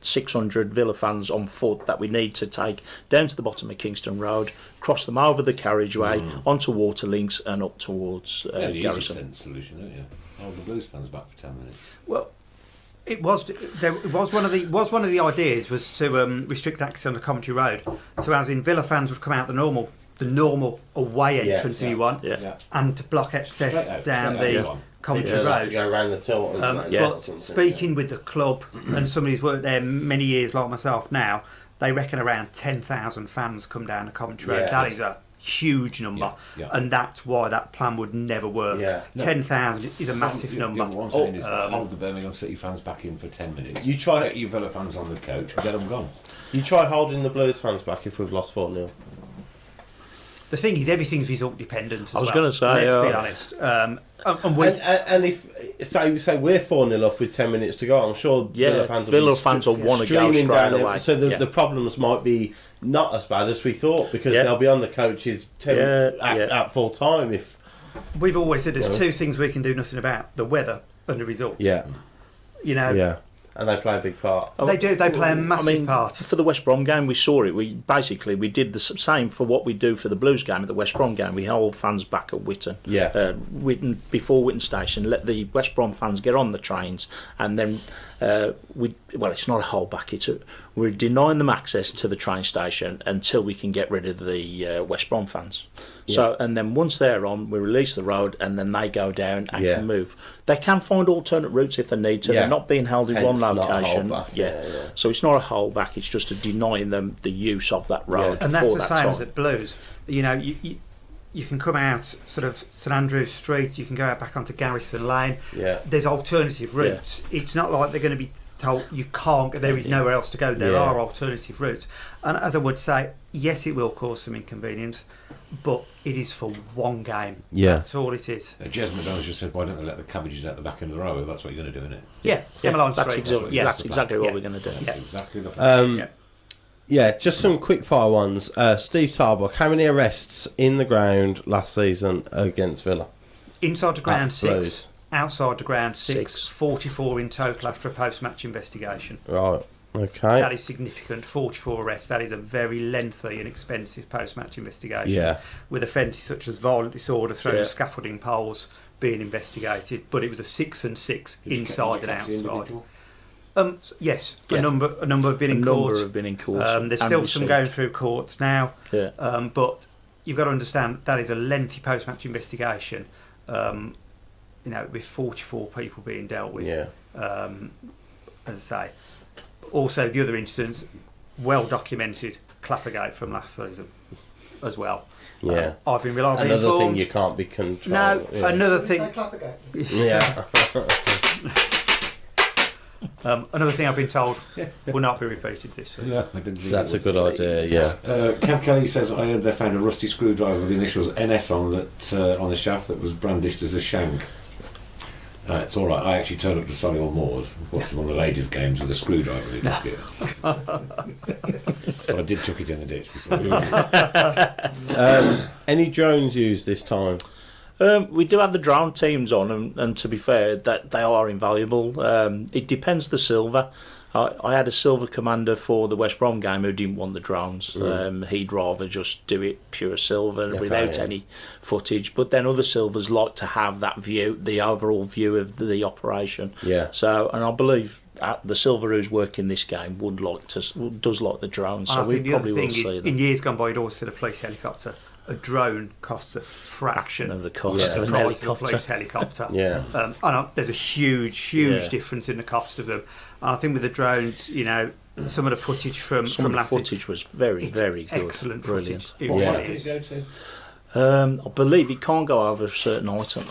600 Villa fans on foot that we need to take down to the bottom of Kingston Road, cross them over the carriageway onto Waterlinks and up towards Yeah, the easy Garrison. sense solution, don't you? Hold the Blues fans back for 10 minutes. Well, it was one of the ideas was to restrict access on the Coventry Road, so as in Villa fans would come out the normal away entrance if you want, Yeah. and to block access Straight out, down straight the out. Coventry You'll have to Road. go around the Tilton. But speaking with the club and somebody who's worked there many years like myself now, they reckon around 10,000 fans come down the Coventry Road. Yeah. That is a huge number, Yeah. and that's why that plan would never work. Yeah. 10,000 is a massive number. What I'm saying is hold the Birmingham City fans back in for 10 minutes. You try- Get your Villa fans on the coach and get them gone. You try holding the Blues fans back if we've lost 4-0. The thing is, everything's result dependent. As I was well, gonna say, let's be honest. And we, And if say we're 4-0 up with 10 minutes to go, I'm sure Villa fans will want to go streaming straight down away. So the problems might be not as bad as we thought, because they'll be on the coaches at full time. If we've always said there's two things we can do nothing about: the weather and the results. yeah, and they play a big part. They do. They play a massive part. For the West Brom game, we saw it. We did the same for what we do for the Blues game at the West Brom game. We hold fans back at Whitton. Yeah. Before Whitton Station, let the West Brom fans get on the trains, and then it's not a hold back. We're denying them access to the train station until we can get rid of the West Brom fans. Yeah. So, and then once they're on, we release the road, and then they go down and Yeah. can move. They can find alternate routes if they need to. Yeah. They're not being held in Hence one not a location. holdback. Yeah. Yeah. So it's not a holdback. It's just a denying them the use of that road And that's for the that same time. as at Blues. You know, you can come out sort of St Andrews Street. You can go out back onto Garrison Lane. Yeah. There's alternative routes. It's not like they're going to be told you can't. There is nowhere else to go. There are alternative routes. And as I would say, yes, it will cause some inconvenience, but it is for one game. Yeah. That's all it is. Jez McDonald just said, why don't they let the cabbages out the back end of the row? That's what you're going to do, isn't it? Yeah, Emmeline That's Street. exactly, Yeah. that's exactly what Yeah. we're going to do. That's exactly the Yeah. Yeah, just some quick fire ones. Steve Tarbuck, how many arrests in the ground last season against Villa? Inside the ground, At 6. Blues. Outside the ground, 6. 6. 44 in total after a post-match investigation. Right. Okay. That is significant. 44 arrests. That is a very lengthy and expensive post-match investigation. Yeah. With offences such as violent disorder, throwing of scaffolding poles being investigated. But it was a 6 and 6 inside and outside. Yes, Yeah. a number have been in court. Have been in court. There's and still some received. going through courts now. Yeah. But you've got to understand that is a lengthy post-match investigation. With 44 people being dealt with. Yeah. As I say. Also, the other instance, well documented, Clappergate from last season as well. Yeah. I've been reliably Another informed. thing you can't be controlled. No, yeah. another Did we thing. say Clappergate? Yeah. Another thing I've been told will not be repeated this season. No, I didn't think That's it a would. good idea, yeah. Kev Kelly says, I heard they found a rusty screwdriver with the initials NS on the shaft that was brandished as a shank. It's all right. I actually turned up to Solihull Moors, watched one of the ladies' games with a screwdriver in its gear. But I did chuck it in the ditch before. Any drones used this time? We do have the drone teams on, and to be fair, that they are invaluable. It depends the silver. I had a silver commander for the West Brom game who didn't want the drones. He'd rather just do it pure silver without any footage. But then other silvers like to have that view, the overall view of the operation. Yeah. So, and I believe the silver who's working this game does like the drones. So I we think the probably other will thing see is, them. in years gone by, you'd always seen a police helicopter. A drone costs a fraction Of the cost of of the an price of a helicopter. police helicopter. Yeah. I know there's a huge Yeah. difference in the cost of them. And I think with the drones, some of the footage from Some of the last footage was very, it's very good. excellent Brilliant. footage. It What really park did is. you go I believe it can't go over a certain item.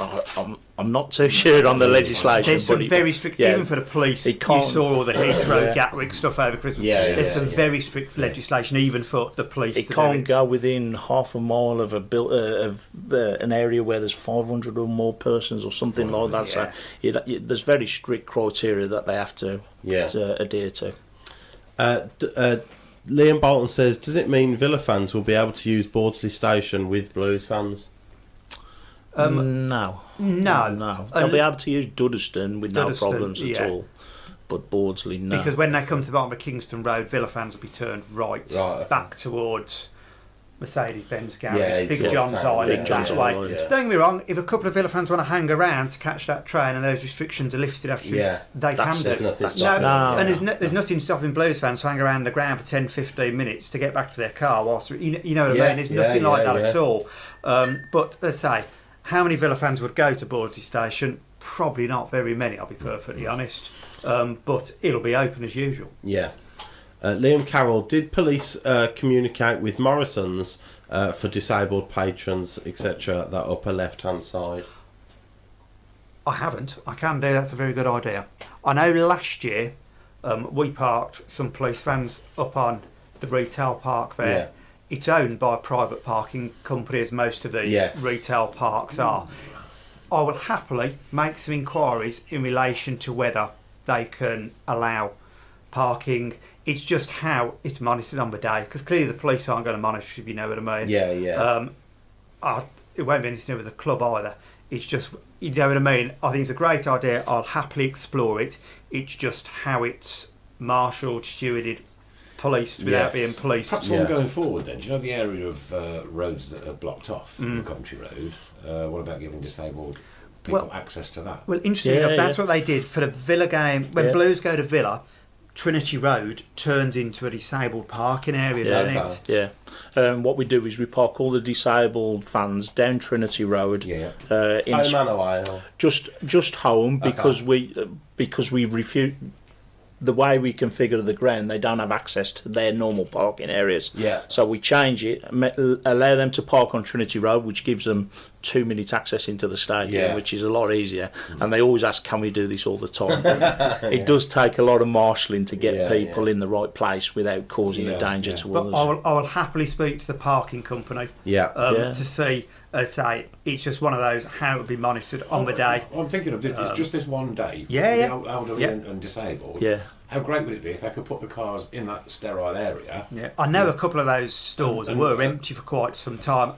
I'm not too sure on the legislation. There's some but very strict, even for the police. It You can't- saw all the Heathrow, Gatwick stuff over Christmas. There's some very strict legislation, even for the police. It to can't do it. go within half a mile of an area where there's 500 or more persons or something like that. So there's very strict criteria that they have to adhere to. Liam Bolton says, does it mean Villa fans will be able to use Bordsley Station with Blues fans? No. They'll be able to use Duddeston with no problems at all. But Bordsley, no. Because when they come to the bottom of Kingston Road, Villa fans will be turned back towards Mercedes-Benz garage, Big John's Island, that way. Don't get me wrong, if a couple of Villa fans want to hang around to catch that train and those restrictions are lifted after they can do. There's nothing stopping Blues fans to hang around the ground for 10-15 minutes to get back to their car whilst you know what I mean. There's nothing like that at all. But let's say, how many Villa fans would go to Bordsley Station? Probably not very many, I'll be perfectly honest. But it'll be open as usual. Liam Carroll, did police communicate with Morrison's for disabled patrons, etc., that upper left-hand side? I haven't. I can do. That's a very good idea. I know last year we parked some police vans up on the retail park there. It's owned by a private parking company, as most of these retail parks are. I will happily make some inquiries in relation to whether they can allow parking. It's just how it's monitored on the day, because clearly the police aren't going to monitor, if you know what I mean. It won't be anything to do with the club either. It's just, you know what I mean. I think it's a great idea. I'll happily explore it. It's just how it's marshalled, stewarded, policed without being policed. Perhaps one going forward then. Do you know the area of roads that are blocked off from Coventry Road? What about giving disabled people access to that? Well, interesting enough, that's what they did for the Villa game. When Blues go to Villa, Trinity Road turns into a disabled parking area, doesn't it? What we do is we park all the disabled fans down Trinity Road. Home and away, or? Just home, because we refuse. The way we configure the ground, they don't have access to their normal parking areas. So we change it, allow them to park on Trinity Road, which gives them 2 minutes access into the stadium, which is a lot easier. And they always ask, can we do this all the time? It does take a lot of marshalling to get people in the right place without causing a danger to others. I will happily speak to the parking company to see, say, it's just one of those, how it would be monitored on the day. I'm thinking of this, it's just this one day. For the elderly and disabled. How great would it be if they could put the cars in that sterile area? I know a couple of those stores were empty for quite some time,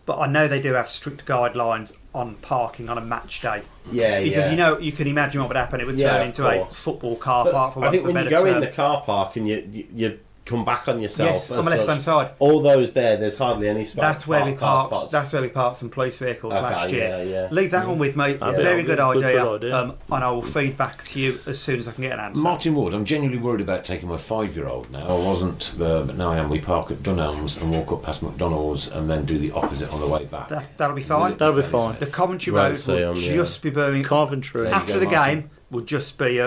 but I know they do have strict guidelines on parking on a match day. Because you can imagine what would happen. It would turn into a football car park. For I think when you go in the car park and you come back on yourself. Yes, on the left-hand side. All those there's hardly any space. That's where we parked. That's where we parked some police vehicles last year. Leave that one with me. Very good idea. And I will feed back to you as soon as I can get an answer. Martin Wood, I'm genuinely worried about taking my 5-year-old now. I wasn't, but now I am. We park at Dunelms and walk up past McDonald's and then do the opposite on the way back. That'll be fine. That'll be fine. The Coventry Road will just be Birmingham. Coventry. After the game, will just be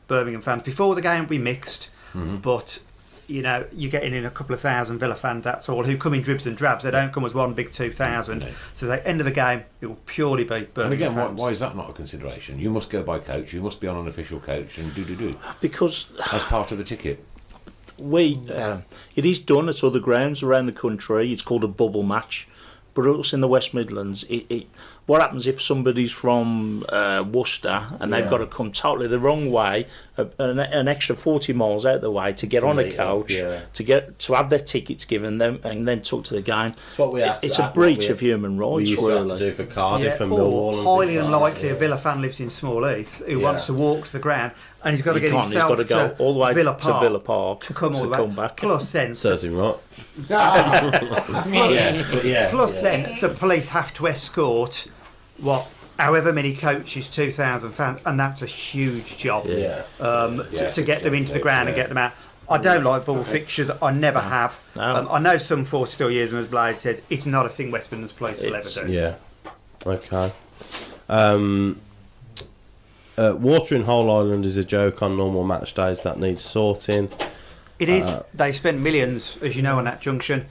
Birmingham fans. Before the game, will be mixed, but you're getting in a couple of thousand Villa fans, that's all, who come in dribs and drabs. They don't come as one big 2,000. So at the end of the game, it will purely be Birmingham fans. Why is that not a consideration? You must go by coach, you must be on an official coach and do. Because as part of the ticket. It is done at other grounds around the country. It's called a bubble match. But us in the West Midlands, what happens if somebody's from Worcester and they've got to come totally the wrong way, an extra 40 miles out the way to get on a coach, to have their tickets given them and then talk to the game? It's a breach of human rights. We used to have to do for Cardiff and Millwall. Highly unlikely a Villa fan lives in Small Heath who wants to walk to the ground, and he's got to get himself he's got to go all the way to Villa Park to come back. Plus then, serves him right. Plus then, the police have to escort however many coaches, 2,000 fans, and that's a huge job to get them into the ground and get them out. I don't like ball fixtures. I never have. I know some force still use them, as Blade says. It's not a thing West Midlands police will ever do. Yeah. Okay. Watering Whole Island is a joke on normal match days that needs sorting. It is. They spent millions, as you know, on that junction.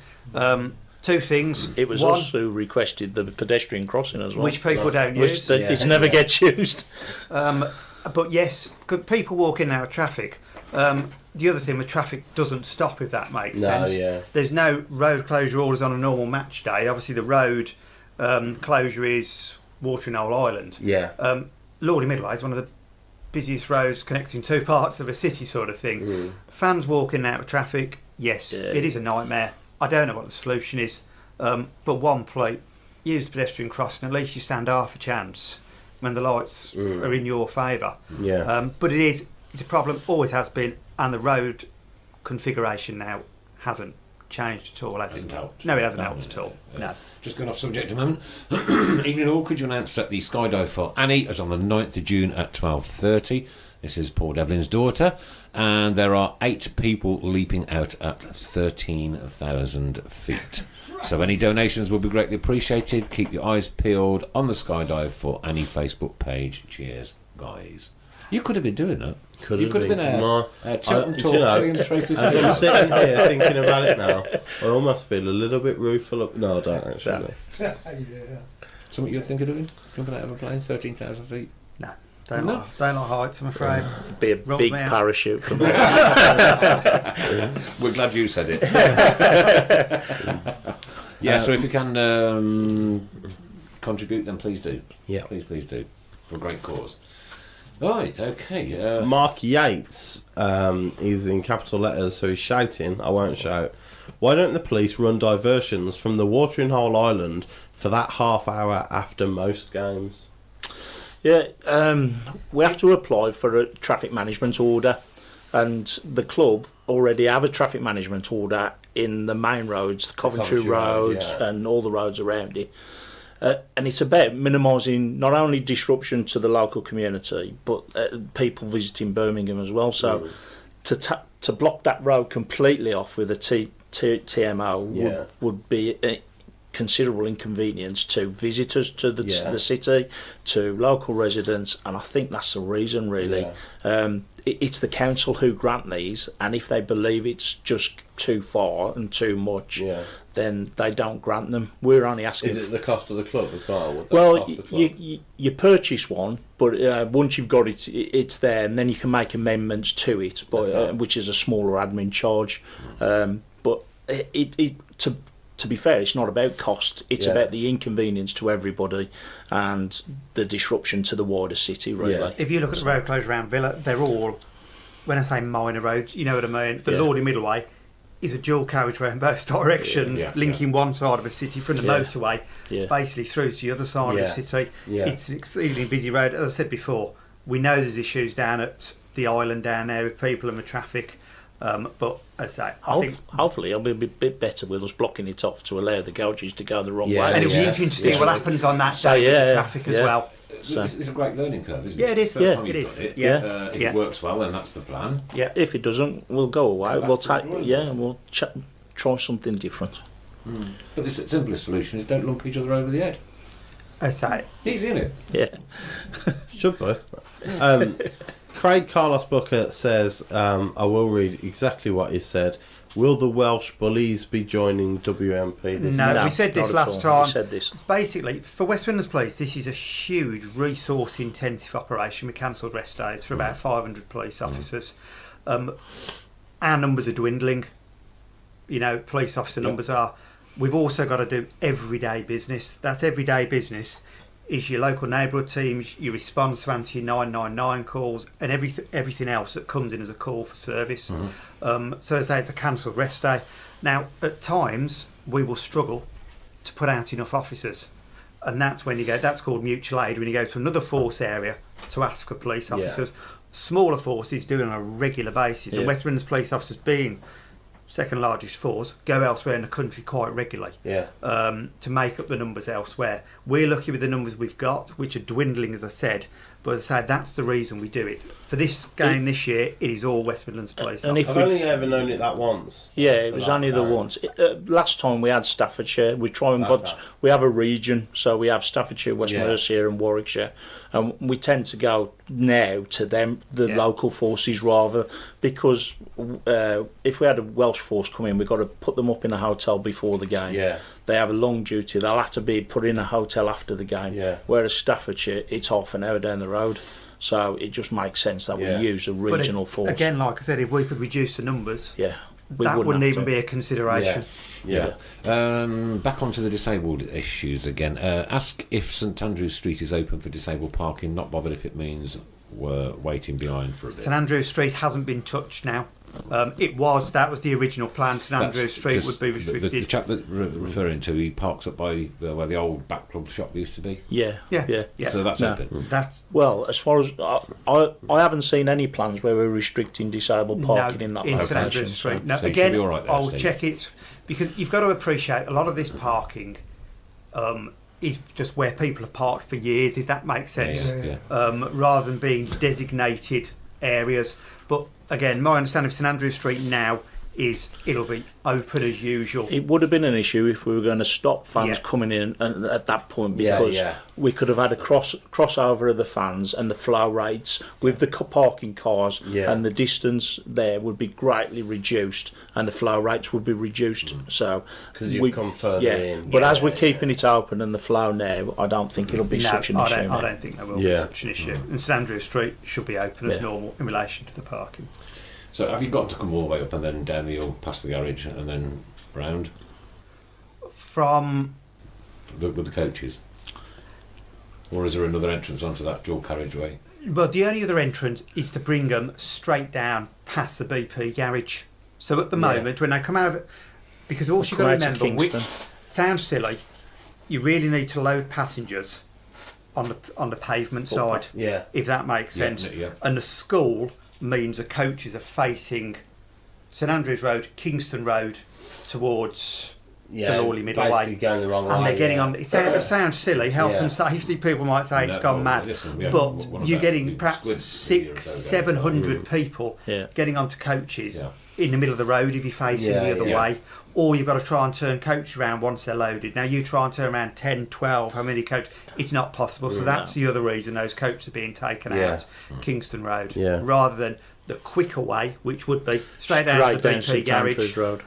Two things. It was One, us who requested the pedestrian crossing as well. which people don't Which use. it never gets used. But yes, could people walk in and out of traffic? The other thing, the traffic doesn't stop, if that makes sense. yeah. There's no road closure orders on a normal match day. Obviously, the road closure is Watering Hole Island. Yeah. Lordy Midway is one of the busiest roads connecting two parts of a city, sort of thing. Fans walking out of traffic, yes, it is a nightmare. I don't know what the solution is, but one plate, use the pedestrian crossing. At least you stand half a chance when the lights are in your favour. Yeah. But it's a problem, always has been, and the road configuration now hasn't changed at all, has it? Hasn't helped. No, it hasn't helped at all. No. Just going off subject a moment. Evening all, could you announce that the skydive for Annie is on the 9th of June at 12:30? This is Paul Devlin's daughter, and there are 8 people leaping out at 13,000 feet. So any donations will be greatly appreciated. Keep your eyes peeled on the Skydive for Annie Facebook page. Cheers, guys. You could have been doing that. You could have been a Tilton Trillium Trophy. As I'm sitting here thinking about it now, I almost feel a little bit rueful. No, I don't actually. Yeah. Something you're thinking of doing? Jumping out of a plane, 13,000 feet? No. Don't like heights, I'm afraid. Be a Rolls big me out. parachute for me. We're glad you said it. Yeah, so if you can contribute, then please do. Yeah. Please do. For a great cause. Right, okay. Mark Yates is in capital letters, so he's shouting. I won't shout. Why don't the police run diversions from the Watering Hole Island for that half hour after most games? Yeah, we have to apply for a traffic management order, and the club already have a traffic management order in the main roads, the Coventry Road, yeah. and all the roads around it. And it's about minimising not only disruption to the local community, but people visiting Birmingham as well. So to block that road completely off with a TMO would be a considerable inconvenience to visitors to the city, to local residents, and I think that's the reason, really. It's the council who grant these, and if they believe it's just too far and too much, then they don't grant them. We're only asking. Is it the cost of the club as well? Would that Well, cost the club? you purchase one, but once you've got it, it's there, and then you can make amendments to it, but which is a smaller admin charge. But to be fair, it's not about cost. It's about the inconvenience to everybody and the disruption to the wider city, really. Yeah. If you look at the road closure around Villa, they're all, when I say minor roads, you know what I mean. The Lordy Middleway is a dual carriageway in both directions, linking one side of a city from the motorway basically through to the other side of the city. Yeah. It's an exceedingly busy road. As I said before, we know there's issues down at the island down there with people and the traffic. But as I say, I think hopefully it'll be a bit better with us blocking it off to allow the gouges to go the wrong way. and it'll be interesting to see what happens on that day with the traffic as well. So it's a great learning curve, isn't it? Yeah, it is. First time It you've is. got it. Yeah. If it works well, then that's the plan. Yeah. If it doesn't, we'll go away. Go We'll back to the take drawing board. and we'll try something different. But the simplest solution is don't lump each other over the head. As I say, Easy, isn't it? Yeah. Should be. Craig Carlos Booker says, I will read exactly what he said. Will the Welsh Bullies be joining WMP this No, year? we said this not at last all. time. We said this. Basically, for West Midlands Police, this is a huge resource-intensive operation. We cancelled rest days for about 500 police officers. Our numbers are dwindling. You know, police officer numbers are. We've also got to do everyday business. That everyday business is your local neighbourhood teams, your response to answer your 999 calls, and everything else that comes in as a call for service. So as I say, it's a cancelled rest day. Now, at times, we will struggle to put out enough officers. And that's when you go, that's called mutual aid, when you go to another force area to ask for police officers. Smaller forces do it on a regular basis. And West Midlands police officers, being second largest force, go elsewhere in the country quite regularly to make up the numbers elsewhere. We're lucky with the numbers we've got, which are dwindling, as I said, But as I say, that's the reason we do it. For this game this year, it is all West Midlands Police. And if I've we- only ever known it that once. Yeah, it For was that only the game. once. Last time we had Staffordshire. We try and Okay. we have a region, so we have Staffordshire, West Yeah. Mercia, and Warwickshire, and we tend to go now to them, the Yeah. local forces, rather because if we had a Welsh force come in, we've got to put them up in a hotel before the game. Yeah. They have a long duty. They'll have to be put in a hotel after the game. Yeah. Whereas Staffordshire, it's half an hour down the road. So it just makes sense that Yeah. we use a But regional force. Again, like I said, if we could reduce the numbers, yeah, we that wouldn't have even to. be a consideration. Yeah. Back onto the disabled issues again. Ask if St Andrews Street is open for disabled parking. Not bothered if it means we're waiting behind for a bit. St Andrews Street hasn't been touched now. That was the original plan. St That's Andrews Street because would be the restricted. chap that referring to, he parks up by where the old back club shop used to be. Yeah, Yeah. yeah. Yeah. So that's No. open. That's Well, as far as I haven't seen any plans where we're restricting disabled parking in that in St location. Andrews Street. So. No, so you should again, be all right there, I'll Steve. check it because you've got to appreciate a lot of this parking is just where people have parked for years, if that makes sense, Yeah. rather than being designated areas. But again, my understanding of St Andrews Street now is it'll be open as usual. It would have been an issue if we were going to stop fans Yeah. coming in at that point, Yeah, because yeah. we could have had a crossover of the fans and the flow rates with the parking cars, Yeah. and the distance there would be greatly reduced, and the flow rates would be reduced. So 'Cause you've come further in. But Yeah, as we're yeah, keeping it open and the flow now, I don't think it'll be No, such an I issue. don't, now. I don't think there will Yeah. be such an issue. And St Andrews Street should be open as Yeah. normal in relation to the parking. So have you got to come all the way up and then down the hill, past the garage, and then round From with the coaches? Or is there another entrance onto that dual carriageway? But the only other entrance is to bring them straight down past the BP garage. So at the Yeah. moment, when they come out of it, because all you've got to Come out to remember, which Kingston. sounds silly, you really need to load passengers on the pavement side, Yeah. if that makes Yeah, sense. yeah. And the school means the coaches are facing St Andrews Road, Kingston Road, towards Yeah. the Lawley middle basically way. going the wrong way. and they're getting yeah. on. It sounds silly, health Yeah. and safety. People might say it's No, gone well, mad, listen, we had but one of you're our getting big perhaps squids a year or 600, so ago. 700 people Yeah. getting onto coaches Yeah. in the middle of the road if you're facing Yeah, the other yeah. way. Or you've got to try and turn coaches around once they're loaded. Now you try and turn around 10, 12, how many coaches? It's not possible. So that's the other reason those coaches are being taken Yeah. out Kingston Road, Yeah. rather than the quicker way, which would be straight down to the down BP St garage Andrews Road.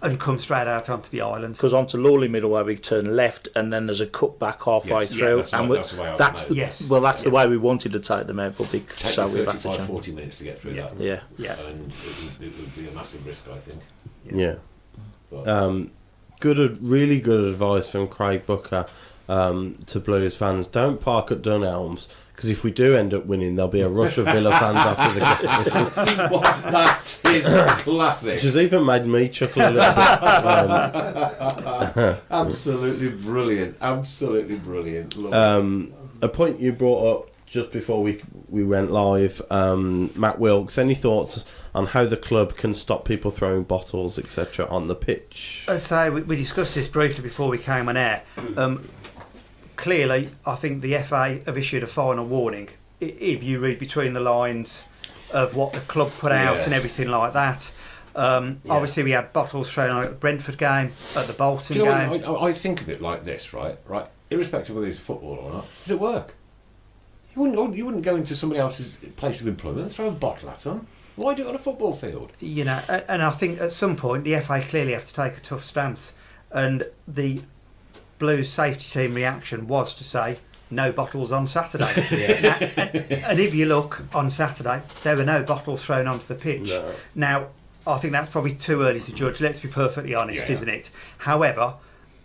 and come straight out onto the island. Because onto Lawley Middleway we turn left, and then there's a cut back halfway Yes, yeah, through, that's and right, that's the way I that's would the, know. Yes. well, that's the way we wanted to take them out, but Take so you we've had to 35, change. 40 minutes to get through Yeah. that. Yeah. Yeah. And it would be a massive risk, I think. Yeah. But Really good advice from Craig Booker to Blues fans. Don't park at Dunelms, because if we do end up winning, there'll be a rush of Villa fans after the game. that is classic. Which has even made me chuckle a little bit. Absolutely brilliant. Absolutely brilliant. Love it. A point you brought up just before we went live, Matt Wilkes, any thoughts on how the club can stop people throwing bottles, etc., on the pitch? As I say, we discussed this briefly before we came on air. Clearly, I think the FA have issued a final warning. If you read between the lines of what the club put out Yeah. and everything like that. Obviously, we had bottles thrown out at the Brentford game, at the Bolton Do you know game. what? I think of it like this, right? Irrespective of whether it's football or not, does it work? You wouldn't go into somebody else's place of employment and throw a bottle at them. Why do it on a football field? You know, and I think at some point the FA clearly have to take a tough stance. And the Blues safety team reaction was to say no bottles on Saturday. And if you look on Saturday, there were no bottles thrown onto the pitch. No. Now, I think that's probably too early to judge. Let's be perfectly honest, Yeah. isn't it? However,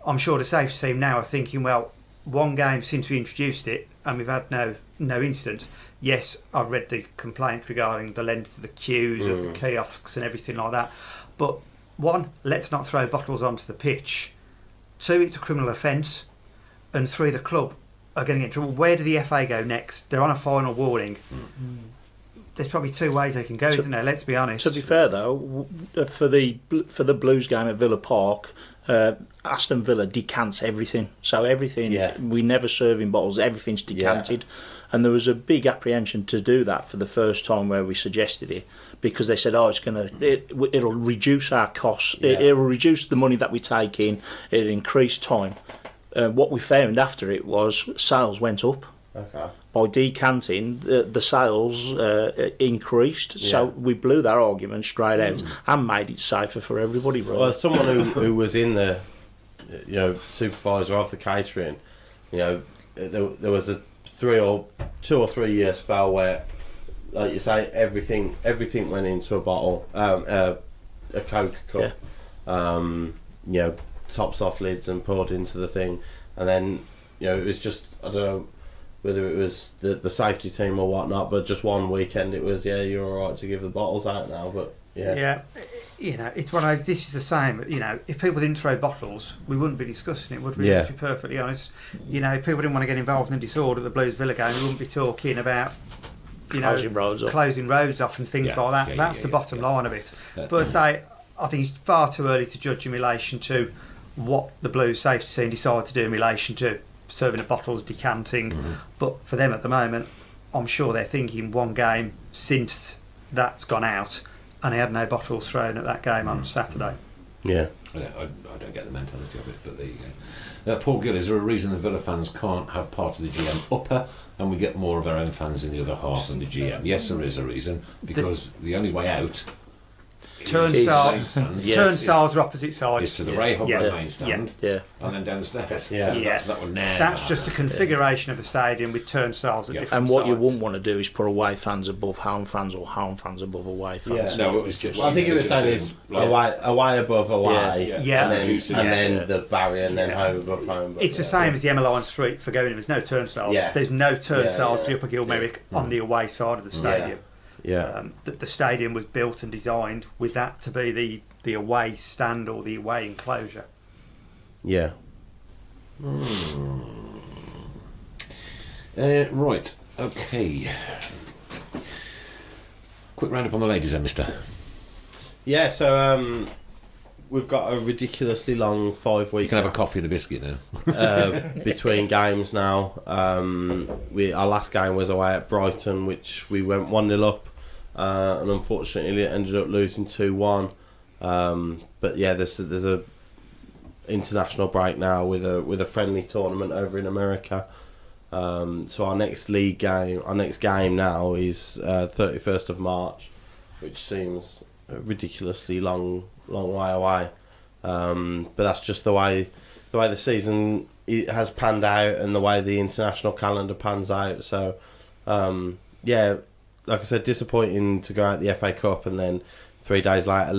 I'm sure the safety team now are thinking, well, one game since we introduced it, and we've had no incident. Yes, I've read the complaints regarding the length of the queues of the kiosks and everything like that. But one, let's not throw bottles onto the pitch. Two, it's a criminal offence. And three, the club are getting in trouble. Where do the FA go next? They're on a final warning. There's probably two ways they can go, isn't there? Let's be honest. To be fair though, for the Blues game at Villa Park, Aston Villa decants everything. So everything, we never serve in bottles, everything's decanted. And there was a big apprehension to do that for the first time where we suggested it, because they said, it'll reduce our costs, it'll reduce the money that we take in, it'll increase time. What we found after it was sales went up. Okay. By decanting, the sales increased, so we blew that argument straight out and made it safer for everybody. Really. Well, as someone who was in the, supervisor of the catering, there was a 2 or 3 year spell where, like you say, everything went into a bottle, a Coke cup, tops off lids and poured into the thing, and then it was just, I don't know whether it was the safety team or whatnot, but just one weekend it was, you're all right to give the bottles out now, but it's one of those. This is the same. If people didn't throw bottles, we wouldn't be discussing it, would we? Let's be perfectly honest. If people didn't want to get involved in the disorder at the Blues Villa game, we wouldn't be talking about closing roads off and things like that. That's the bottom line of it. But I think it's far too early to judge in relation to what the Blues safety team decided to do in relation to serving the bottles, decanting. But for them at the moment, I'm sure they're thinking one game since that's gone out, and they had no bottles thrown at that game on Saturday. I don't get the mentality of it, but there you go. Paul Gill, is there a reason the Villa fans can't have part of the GM upper and we get more of our own fans in the other half of the GM? Yes, there is a reason, because the only way out turnstiles are opposite sides. It's to the Ray Hobro main stand, and then down the stairs. That's just a configuration of the stadium with turnstiles at different And what sides. you wouldn't want to do is put away fans above home fans or home fans above away fans. No, it was just. I think it was saying is away above away, and then the barrier, and then home above home. It's the same as the Emmeline Street for going in. There's no turnstiles. There's no turnstiles to the Upper Gilmerrick on the away side of the stadium. The stadium was built and designed with that to be the away stand or the away enclosure. Right, okay. Quick round up on the ladies then, mister. So we've got a ridiculously long 5 week. You can have a coffee and a biscuit now. Between games now. Our last game was away at Brighton, which we went 1-0 up. And unfortunately it ended up losing 2-1. But there's a international break now with a friendly tournament over in America. So our next game now is 31st of March, which seems a ridiculously long way away. But that's just the way the season has panned out and the way the international calendar pans out. So like I said, disappointing to go out the FA Cup and then 3 days later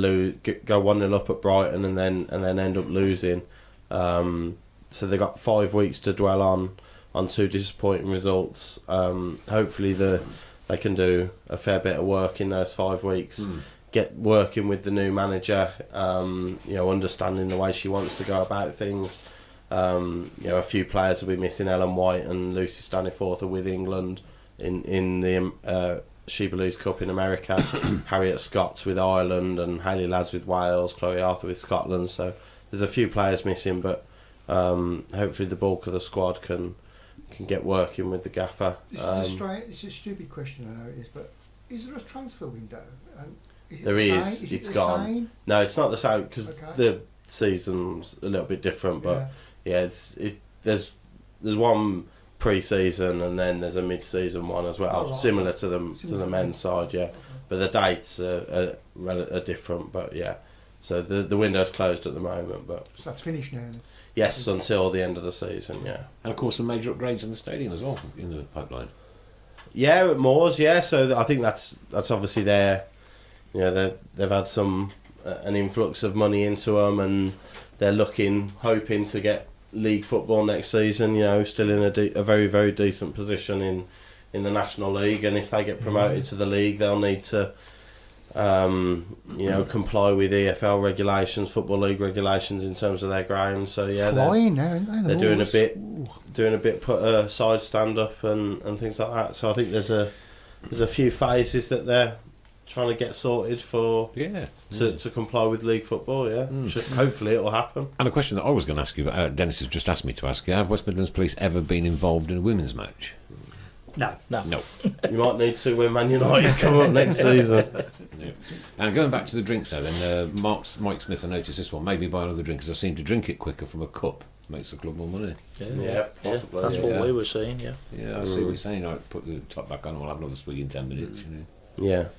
go 1-0 up at Brighton and then end up losing. So they got 5 weeks to dwell on 2 disappointing results. Hopefully they can do a fair bit of work in those 5 weeks. Get working with the new manager. Understanding the way she wants to go about things. A few players will be missing. Ellen White and Lucy Staniforth are with England in the She Believes Cup in America. Harriet Scott's with Ireland and Hayley Ladd's with Wales, Chloe Arthur with Scotland. So there's a few players missing, but hopefully the bulk of the squad can get working with the gaffer. It's a stupid question, I know it is, but is there a transfer window? There is. It's gone. Same? No, it's not the same because the season's a little bit different. But there's one pre-season and then there's a mid-season one as well, similar to the men's side. But the dates are different. But so the window's closed at the moment. But so that's finished now. Yes, until the end of the season. And of course, some major upgrades in the stadium as well in the pipeline. At Moors. So I think that's obviously there. They've had an influx of money into them, and they're hoping to get league football next season. Still in a very, very decent position in the National League, and if they get promoted to the league, they'll need to comply with EFL regulations, Football League regulations in terms of their grounds. So flying now, aren't they? They're doing a bit, put a side stand up and things like that. So I think there's a few phases that trying to get sorted for Yeah. to comply with league football. Yeah, hopefully it will happen. And a question that I was going to ask you, but Dennis has just asked me to ask you: have West Midlands Police ever been involved in a women's match? No. No. You might need to when Man United come up next season. Yeah. And going back to the drinks now, then Mike Smith, I noticed this one. Maybe buy another drink because I seem to drink it quicker from a cup. Makes the club more money. Yeah, possibly. That's what we were saying. Yeah. Yeah, I see what you're saying. Like, put the top back on and we'll have another swig in 10 minutes. You know. Yeah.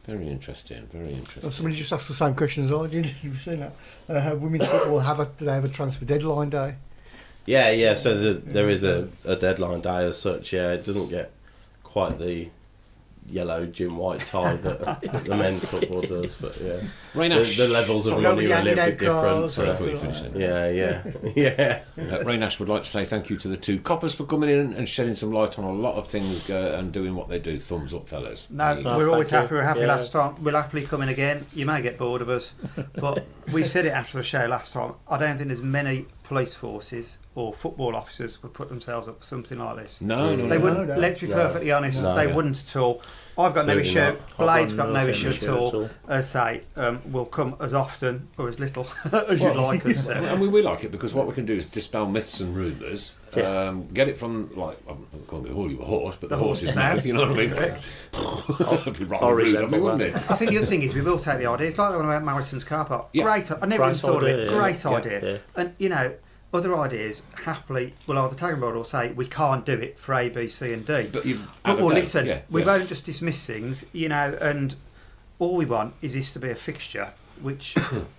Very interesting. Very interesting. Somebody just asked the same question as I did. You've seen that? Have women's football do they have a transfer deadline day? Yeah. So there is a deadline day as such. Yeah, it doesn't get quite the yellow gym white tie that the men's football does, but yeah, the levels of money are a little bit different. Yeah. Ray Nash would like to say thank you to the two coppers for coming in and shedding some light on a lot of things and doing what they do. Thumbs up, fellas. No, we're always happy. We're happy last time. We'll happily come in again. You may get bored of us, but we said it after the show last time. I don't think there's many police forces or football officers would put themselves up for something like this. No. They wouldn't. Let's be perfectly honest. They wouldn't at all. I've got no issue. Blade's got no issue at all. As I say, we'll come as often or as little as you'd like us to. And we like it because what we can do is dispel myths and rumours. Get it from, like, I'm not going to call you a horse, but the horse's mouth, you know what I mean? That'd be right rude of me, wouldn't it? I think the other thing is we will take the idea. It's like the one about Morrison's car park. Yeah. Great. I never even thought of it. Yeah. Great idea. And, you know, other ideas happily will either take on board or say we can't do it for A, B, C and D. But well, listen, we won't just dismiss things, you know, and all we want is this to be a fixture which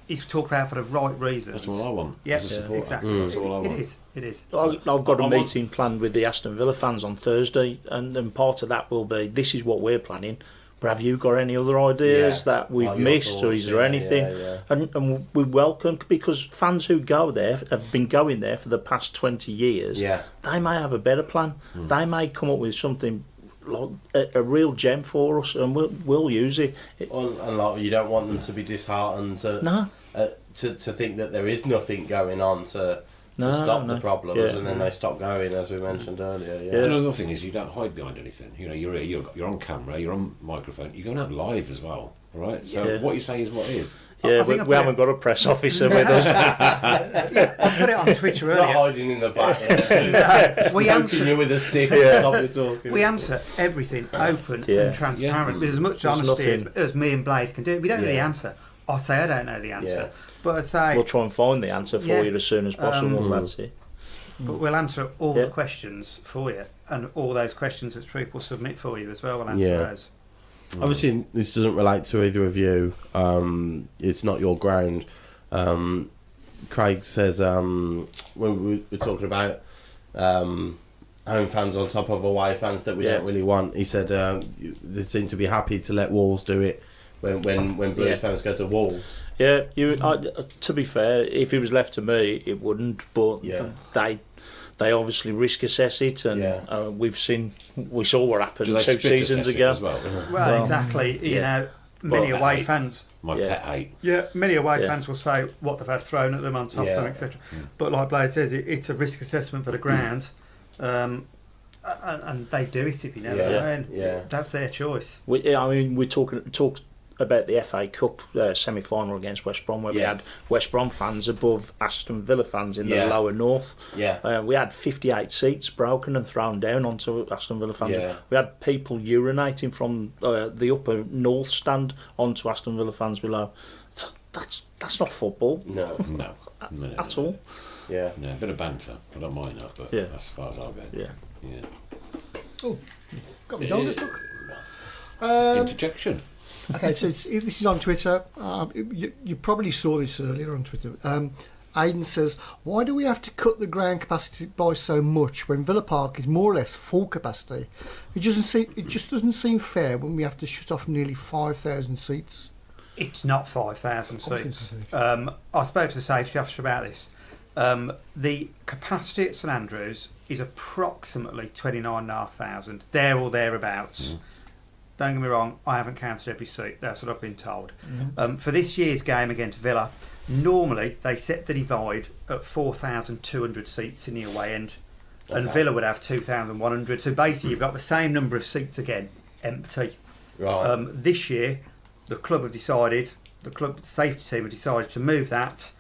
is talked about for the right reasons. That's what I want. Yes, exactly. That's all I want. It is. I've got a meeting planned with the Aston Villa fans on Thursday, and part of that will be, this is what we're planning. But have you got any other ideas that we've missed, or is there anything? And we welcome, because fans who go there have been going there for the past 20 years. Yeah. They may have a better plan. They may come up with something like a real gem for us, and we'll use it. And like, you don't want them to be disheartened to think that there is nothing going on to stop the problems, and then they stop going, as we mentioned earlier. Yeah. Another thing is you don't hide behind anything. You know, you're on camera, you're on microphone, you're going out live as well. All right. So what you say is what is. Yeah, we haven't got a press officer with us. I put it on Twitter earlier. Not hiding in the back. We answer you with a stick. Stop you talking. We answer everything open and transparent with as much honesty as me and Blade can do. We don't know the answer. I say I don't know the answer, but I say we'll try and find the answer for you as soon as possible. That's it. But we'll answer all the questions for you, and all those questions that people submit for you as well. We'll answer those. Obviously, this doesn't relate to either of you. It's not your ground. Craig says when we're talking about home fans on top of away fans that we don't really want, he said they seem to be happy to let Wolves do it when Blues fans go to Wolves. Yeah, to be fair, if it was left to me, it wouldn't. But they obviously risk assess it, and we saw what happened 2 seasons ago. As well? Well, exactly. You know, many away fans. My pet hate. Yeah, many away fans will say what they've had thrown at them on top of them, etc. But like Blade says, it's a risk assessment for the ground, and they do it if you know what I mean. That's their choice. We talked about the FA Cup semi-final against West Brom, where we had West Brom fans above Aston Villa fans in the lower north. We had 58 seats broken and thrown down onto Aston Villa fans. We had people urinating from the upper north stand onto Aston Villa fans below. That's not football. No, at all. Yeah, a bit of banter. I don't mind that, but that's as far as I'll go. Yeah. Oh, got me dog. Let's look. Interjection. Okay, so this is on Twitter. You probably saw this earlier on Twitter. Aidan says, why do we have to cut the ground capacity by so much when Villa Park is more or less full capacity? It just doesn't seem fair when we have to shut off nearly 5,000 seats. It's not 5,000 seats. I spoke to the safety officer about this. The capacity at St Andrews is approximately 29,500, there or thereabouts. Don't get me wrong, I haven't counted every seat. That's what I've been told. For this year's game against Villa, normally they set the divide at 4,200 seats in the away end, and Villa would have 2,100. So basically, you've got the same number of seats again empty. Right. This year, the club safety team have decided to move that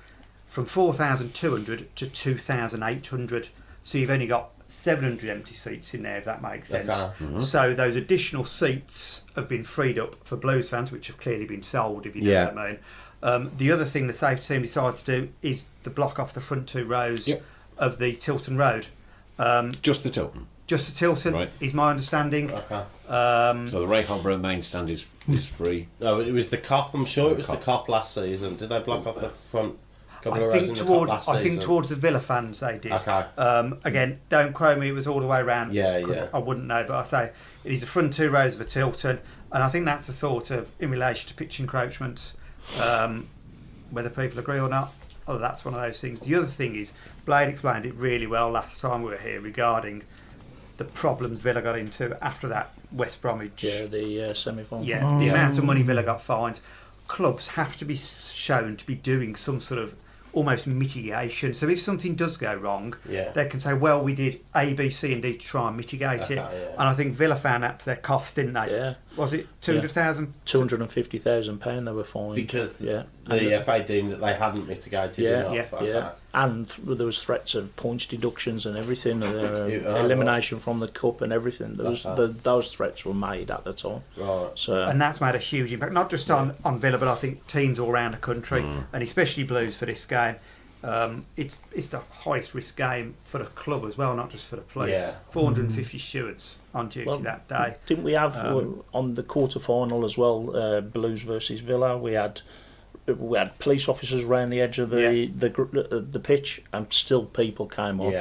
from 4,200 to 2,800. So you've only got 700 empty seats in there, if that makes sense. Okay. So those additional seats have been freed up for Blues fans, which have clearly been sold, if you know what I mean. The other thing the safety team decided to do is to block off the front 2 rows of the Tilton Road. Just the Tilton. Just the Tilton is my understanding. Okay. So the Ray Harborough main stand is free. No, it was the Cop. I'm sure it was the Cop last season. Did they block off the front couple of rows in the Cop last season? I think towards the Villa fans they did. Okay. Again, don't quote me. It was all the way around. Yeah. I wouldn't know, but I say it is the front 2 rows of a Tilton, and I think that's the thought of in relation to pitch encroachment. Whether people agree or not, that's one of those things. The other thing is, Blade explained it really well last time we were here regarding the problems Villa got into after that West Bromwich. Yeah, the semi-final. Yeah, the amount of money Villa got fined. Clubs have to be shown to be doing some sort of almost mitigation. So if something does go wrong, they can say, well, we did A, B, C and D to try and mitigate it. And I think Villa found that to their cost, didn't they? Yeah. Was it 200,000? £250,000 they were fined. Because the FA deemed that they hadn't mitigated enough. Yeah. And there was threats of points deductions and everything, elimination from the cup and everything. Those threats were made at the time. Right. So, and that's made a huge impact, not just on Villa, but I think teams all around the country, and especially Blues for this game. It's the highest risk game for the club as well, not just for the police. 450 stewards on duty that day. Didn't we have on the quarter final as well? Blues versus Villa. We had police officers around the edge of the pitch, and still people came on.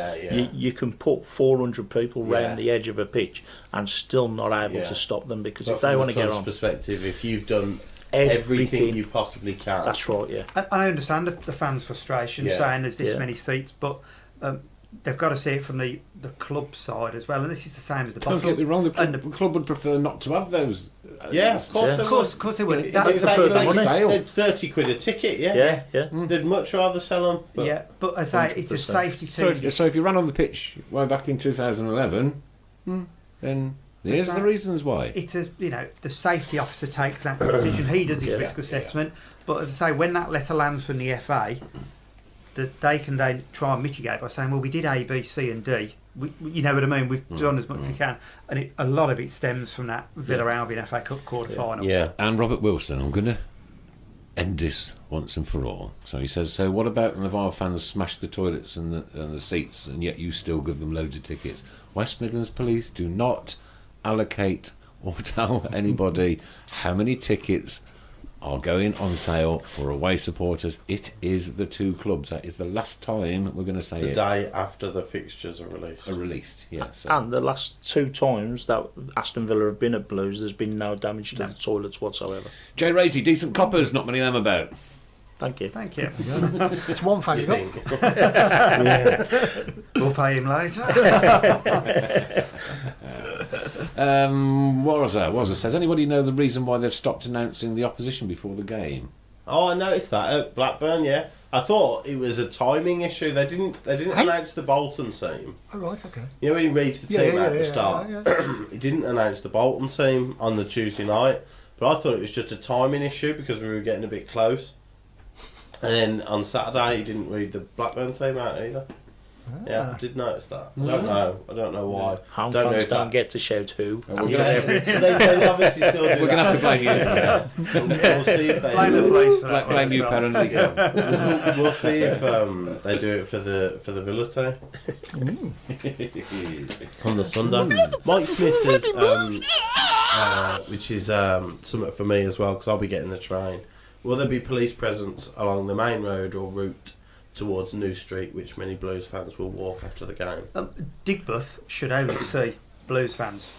You can put 400 people round the edge of a pitch and still not able to stop them, because if they want to get on. Perspective, if you've done everything you possibly can. That's right, yeah. And I understand the fans' frustration saying there's this many seats, but they've got to see it from the club side as well. And this is the same as the bottle. Don't get me wrong, the club would prefer not to have those. Of course they would. That's the sale. 30 quid a ticket, They'd much rather sell them. But but as I say, it's a safety team. So if you ran on the pitch way back in 2011, then here's the reasons why. It's the safety officer takes that decision. He does his risk assessment. But as I say, when that letter lands from the FA, that they can then try and mitigate by saying, well, we did A, B, C and D. You know what I mean? We've done as much as we can. And a lot of it stems from that Villa Albion FA Cup quarter final. Yeah. And Robert Wilson, I'm going to end this once and for all. So he says, so what about when the VAR fans smash the toilets and the seats, and yet you still give them loads of tickets? West Midlands Police do not allocate or tell anybody how many tickets are going on sale for away supporters. It is the 2 clubs. That is the last time we're going to say the day after the fixtures are released. And the last 2 times that Aston Villa have been at Blues, there's been no damage to the toilets whatsoever. Jay Raisy, decent coppers, not many of them about. Thank you. It's one thing. We'll pay him later. Wazza says, anybody know the reason why they've stopped announcing the opposition before the game? Oh, I noticed that at Blackburn. I thought it was a timing issue. They didn't announce the Bolton team. Oh right, okay. You know when he reads the team at the start, he didn't announce the Bolton team on the Tuesday night. But I thought it was just a timing issue because we were getting a bit close. And then on Saturday, he didn't read the Blackburn team out either. I did notice that. I don't know why. Home fans don't get to shout who. They obviously still do. We're going to have to blame you. We'll see if they blame the police for that. Blame you, apparently. We'll see if they do it for the Villa team on the Sunday. Mike Smith says, which is something for me as well, because I'll be getting the train. Will there be police presence along the main road or route towards New Street, which many Blues fans will walk after the game? Digbeth should only see Blues fans.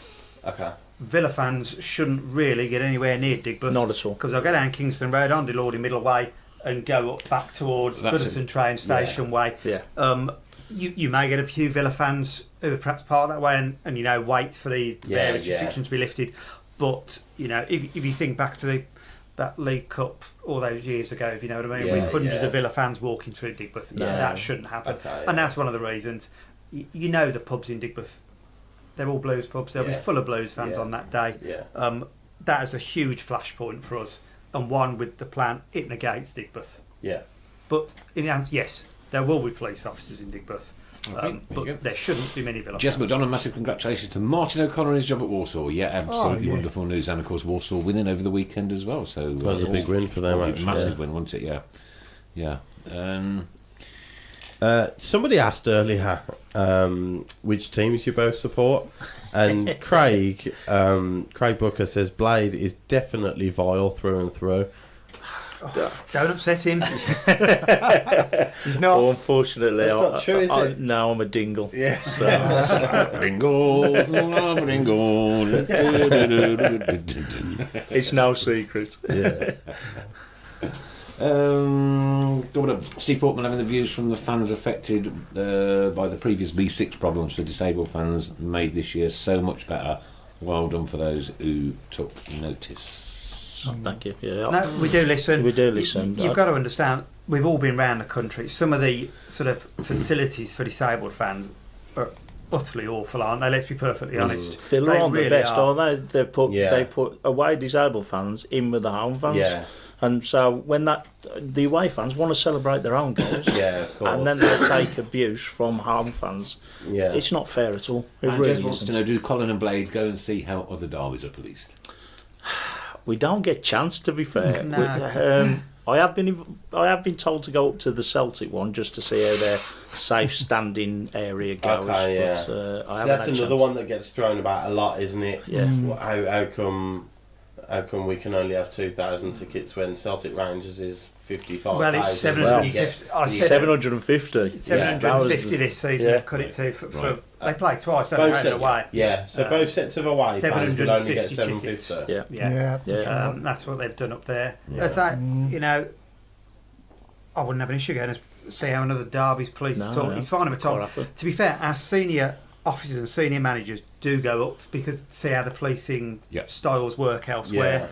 Okay. Villa fans shouldn't really get anywhere near Digbeth. Not at all. Because they'll go down Kingston Road on Dilordy Middle Way and go up back towards Goodison train station way. You may get a few Villa fans who have perhaps parked that way and wait for the various restrictions to be lifted. But if you think back to that League Cup all those years ago, if you know what I mean, with hundreds of Villa fans walking through Digbeth, that shouldn't happen. Okay, and that's one of the reasons. The pubs in Digbeth, they're all Blues pubs. They'll be full of Blues fans on that day. Yeah. That is a huge flashpoint for us, and one with the plan it negates Digbeth. Yeah. But in the end, yes, there will be police officers in Digbeth. Okay, there you go. But there shouldn't be many Villa Jess fans. McDonald, massive congratulations to Martin O'Connor and his job at Warsaw. Yeah, absolutely yeah. wonderful news. And of course, Warsaw winning over the weekend as well. So That was a big win for them, actually. Massive win, wasn't it? Yeah. Somebody asked earlier which teams you both support, and Craig Booker says Blade is definitely vile through and through. Don't upset him. He's not. Well, unfortunately, That's not true, is it? No, I'm a dingle. Yes. It's no secret. Yeah. Steve Portman having the views from the fans affected by the previous B6 problems for disabled fans made this year so much better. Well done for those who took notice. Thank you. Yeah, No, we do listen. We do listen. You've got to understand, we've all been around the country. Some of the sort of facilities for disabled fans are utterly awful, aren't they? Let's be perfectly honest. Villa They aren't really the best, are. are they? They put away disabled fans in with the home fans. Yeah. And so when the away fans want to celebrate their own goals, Yeah, of course. and then they take abuse from home fans. Yeah. It's not fair at all. It And really Jess wants isn't. to know, do Colin and Blade go and see how other derbies are policed? We don't get chance, to be fair. No. I have been told to go up to the Celtic one just to see how their safe standing area goes. Okay, yeah. But, I So haven't that's had another chance. one that gets thrown about a lot, isn't it? Yeah. How come we can only have 2,000 tickets when Celtic Rangers is 55,000? Well, it's 750. I said 750. 750 this season. yeah. They've cut it to. Right. They play twice, don't Both they? sets, Away. yeah. So both sets of away fans will only get 750 750. Yeah. Yeah. Yeah. That's what they've done up there. Yeah. It's like, I wouldn't have an issue going to see how another derby's policed No, at all. no. It's fine of a Quite time. happy. To be fair, our senior officers and senior managers do go up because to see how the policing Yep. styles work elsewhere.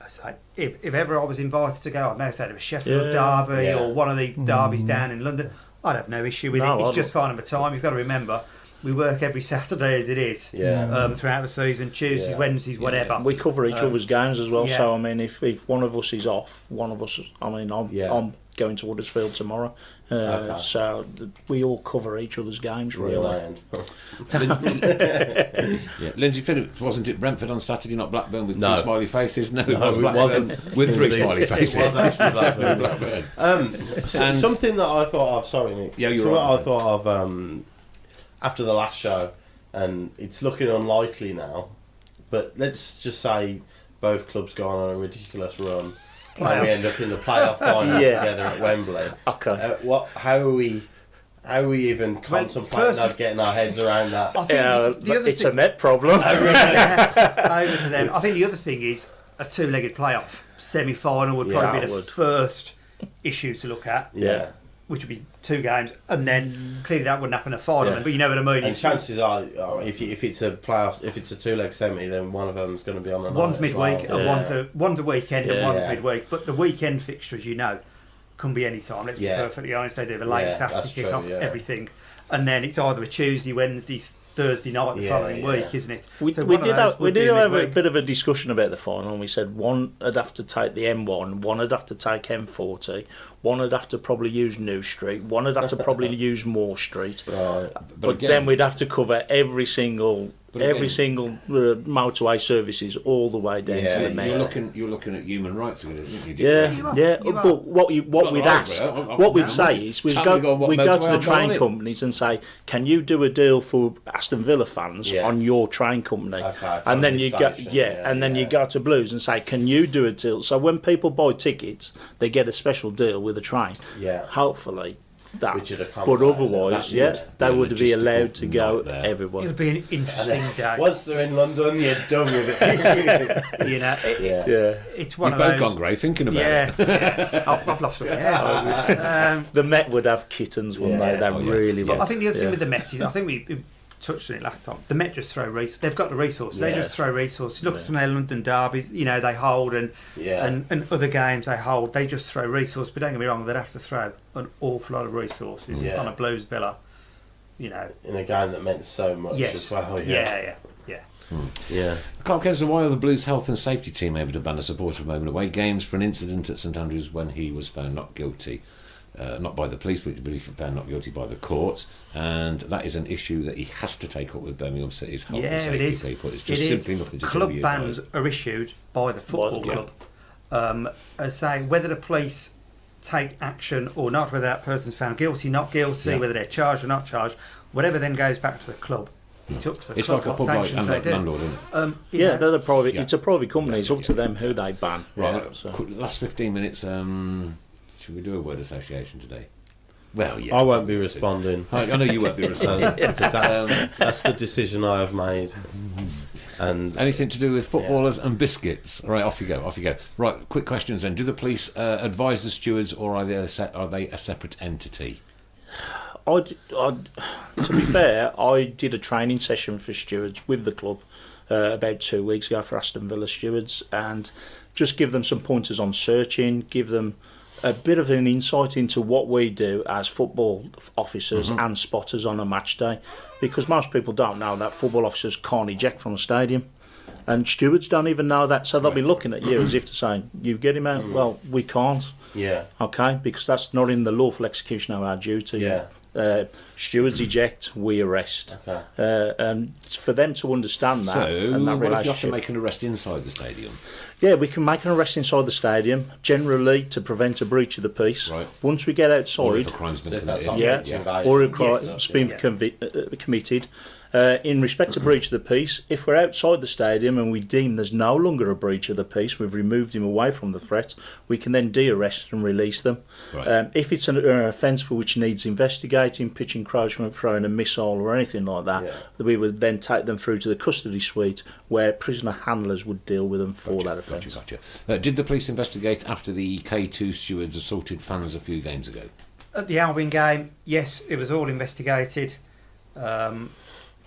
It's like, if ever I was invited to go, I'd now say to a Sheffield derby Yeah. or one of the derbies down in London, I'd have no issue with No, it. It's I'd just fine of a time. You've got to remember, we work every Saturday as it is. Yeah. Throughout the season, Tuesdays, Yeah. Wednesdays, whatever. We cover each other's games as well. yeah. So I mean, if one of us is off, one of us. I mean, Yeah. I'm going to Huddersfield tomorrow. Okay. So we all cover each other's games Real really. land. Yeah. Lindsay Phillips, wasn't it Brentford on Saturday, not Blackburn with No. two smiley faces? No, it No, was it Blackburn wasn't. with three It was- smiley it faces. was actually Blackburn. Blackburn. And- Something that I thought of, sorry Nick. Yeah, you're something right, I thought of after the last show, and it's looking unlikely now, but let's just say both clubs go on a ridiculous run and we end up in the playoff final Yeah. together at Wembley. Okay. How are we even contemplating first of getting our heads around that? I think Yeah, the other it's thing, a Met problem. over to them. I think the other thing is a two-legged playoff semi-final would Yeah, probably it be the would. first issue to look at, Yeah. which would be two games, and then clearly that wouldn't happen in a final. Yeah. But you know what I mean. And chances are, if it's a playoff, if it's a two-leg semi, then one of them's going to be on the One's night as well. midweek and one's a weekend and Yeah. one's Yeah. midweek. But the weekend fixtures, can be any time. Let's Yeah. be perfectly honest. They do the latest Yeah, after that's kick true, off yeah. everything, and then it's either a Tuesday, Wednesday, Thursday night the Yeah, following yeah. week, isn't it? We So did one of those have, we would be did have a midweek. bit of a discussion about the final, and we said one would have to take the M1, one would have to take M40, one would have to probably use New Street, one would have to probably use Moore Street. Right. But again- then we'd have to cover every single again- motorway services all the way down Yeah, to the you're Met. You're looking at human rights, aren't you? Yeah, You are, yeah. you are. But what Not we'd like ask, that. I'm what we'd now. say is, we'd Tell me go what to motorway the I'm train going in. companies and say, can you do a deal for Aston Villa fans Yes. on your train company? Okay, from and then the you go, station, and then you yeah. go to Blues and say, can you do a deal? So when people buy tickets, they get a special deal with a train. Yeah. Hopefully. That. Which would But accommodate otherwise, that yeah, would they be a would be logistical allowed to go nightmare. It everywhere. would be an interesting day. Once they're in London, you're done with it. Yeah, Yeah. it's one You've of both those. gone grey thinking about Yeah, it. yeah. I've lost my hair. The Met would have kittens, wouldn't Yeah. they? They Oh, yeah. really Yeah. would. I think the other thing Yeah. with the Met is, I think we touched on it last time. The Met just throw resources. They've got the resources. They Yeah. just throw resources. Look at some of their London derbies. They hold and Yeah. and other games they hold. They just throw resources. But don't get me wrong, they'd have to throw an awful lot of resources Yeah. on a Blues Villa. you know. In a game that meant so much Yes. as well. Yeah. Yeah. Carl Kessler, why are the Blues health and safety team able to ban a supporter from home away games for an incident at St Andrews when he was found not guilty? Not by the police, but found not guilty by the courts, and that is an issue that he has to take up with Birmingham City's health and Yeah, safety it is. people. It's just simply nothing to do Club with you bans guys. are issued by the football Yeah. club. As say whether the police take action or not, whether that person's found guilty, not guilty, Yeah. whether they're charged or not charged, whatever then goes back to the club. It's up to the It's club like a what pub like sanctions they do. landlord, isn't it? You Yeah, know, they're the private. Yeah. It's a private company. It's up to them who they ban. Right, Yeah, so. last 15 minutes, should we do a word association today? Well, yeah. I won't be responding. I know you won't be responding. Because that's the decision I have made. And Anything to do with footballers and biscuits? All right, off you go. Right, quick questions then. Do the police advise the stewards, or are they a separate entity? To be fair, I did a training session for stewards with the club about 2 weeks ago for Aston Villa stewards, and just give them some pointers on searching, give them a bit of an insight into what we do as football officers and spotters on a match day, because most people don't know that football officers can't eject from a stadium. And stewards don't even know that, so they'll be looking at you as if to say, you get him out? Well, we can't. yeah, Okay, because that's not in the lawful execution of our duty. Yeah. Stewards eject, we arrest. Okay. And for them to understand that So, and that what if you have to relationship. make an arrest inside the stadium? Yeah, we can make an arrest inside the stadium, generally to prevent a breach of the peace. Right. Once we get Or outside, if a crime's been So if that's committed? not yeah, invasion. or a crime Yes. has been Yeah. committed. In respect to breach of the peace, if we're outside the stadium and we deem there's no longer a breach of the peace, we've removed him away from the threat, we can then de-arrest and release them. Right. If it's an offence for which needs investigating, pitch encroachment, throwing a missile or anything like that, we would then take them through to the custody suite where prisoner handlers would deal with them for that offence. Gotcha. Did the police investigate after the K2 stewards assaulted fans a few games ago? At the Albion game, yes, it was all investigated.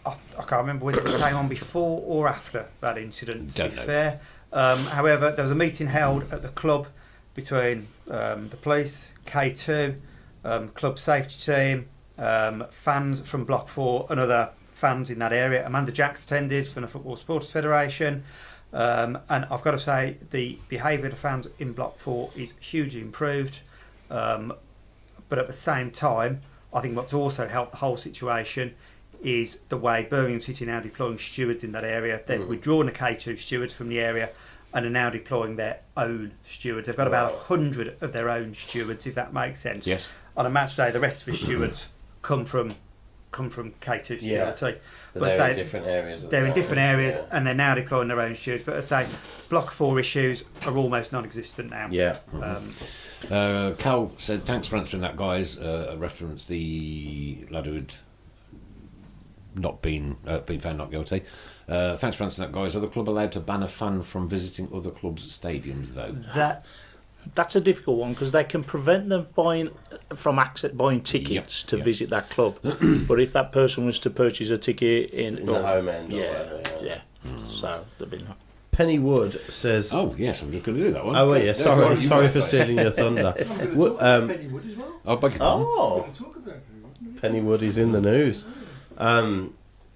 I can't remember whether it came on before or after that incident, to Don't be know. fair. However, there was a meeting held at the club between the police, K2, club safety team, fans from Block 4 and other fans in that area. Amanda Jacks attended from the Football Supporters Federation. And I've got to say, the behaviour of the fans in Block 4 is hugely improved. But at the same time, I think what's also helped the whole situation is the way Birmingham City are now deploying stewards in that area. They've withdrawn the K2 stewards from the area and are now deploying their own stewards. They've got about 100 of their own stewards, if that makes sense. Yes. On a match day, the rest of the stewards come from K2 Yeah. security. But they're in different areas. at the They're in moment, different areas, yeah. and they're now deploying their own stewards. But as I say, Block 4 issues are almost non-existent now. Yeah. Cal said, thanks for answering that, guys. Reference the lad who had not been found not guilty. Thanks for answering that, guys. Are the club allowed to ban a fan from visiting other clubs' stadiums, though? That's a difficult one because they can prevent them buying tickets to visit that club. But if that person was to purchase a ticket in the home end or yeah, whatever, yeah. So they've been. Penny Wood says. Oh, yes, I'm just going to do that one. Oh, wait, yeah. Go on, you Sorry go for first. stealing your thunder. Penny Wood as well. Oh, beg your pardon. Oh, Talk about Penny Wood. Penny Wood is in the news.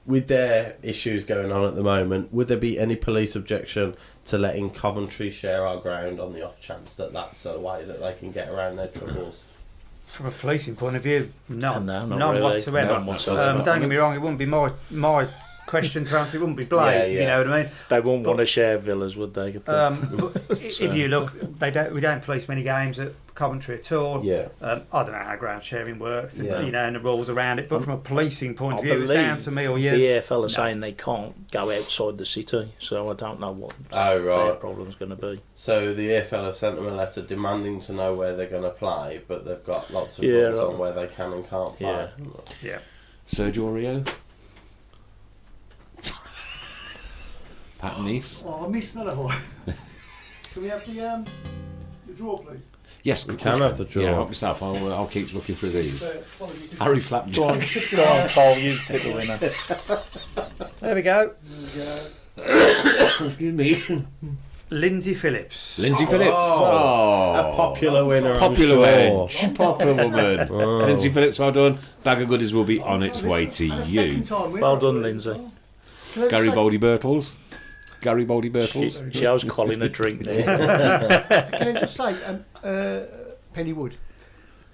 With their issues going on at the moment, would there be any police objection to letting Coventry share our ground on the off chance that that's a way that they can get around their troubles? From a policing point of view, none really. whatsoever. None whatsoever. Don't get me wrong, it wouldn't be my question to answer. It wouldn't be Blade. Yeah. You know what I mean? They wouldn't want to share villas, would they? But if you look, we don't police many games at Coventry at all. Yeah. I don't know how ground sharing works, Yeah. you know, and the rules around it. But from a policing point I of view, it's believe down to me or you. the EFL are saying they can't go outside the city, so I don't know what Oh, their right. problem's going to be. So the EFL have sent them a letter demanding to know where they're going to play, but they've got lots of Yeah, rules right. on where they can and can't play. Yeah. Sergio Rio? Pat Nice? Oh, I missed that one. Can we have the draw, please? Yes, We can have the draw. Yeah, help yourself. I'll keep looking through these. Apologies. Harry Flapjack. Go on, Paul, you pick the winner. There we go. Excuse me. Lindsay Phillips. Lindsay Phillips. A popular winner. Popular I'm sure. wench. Popular woman. Lindsay Phillips, well done. Bag of goodies will be on its way to And a you. second time winner. Well done, Lindsay. Can I just Gary say- Baldy Birtles. Gary Baldy Birtles. She owes Colin a drink there. Can I just say, Penny Wood,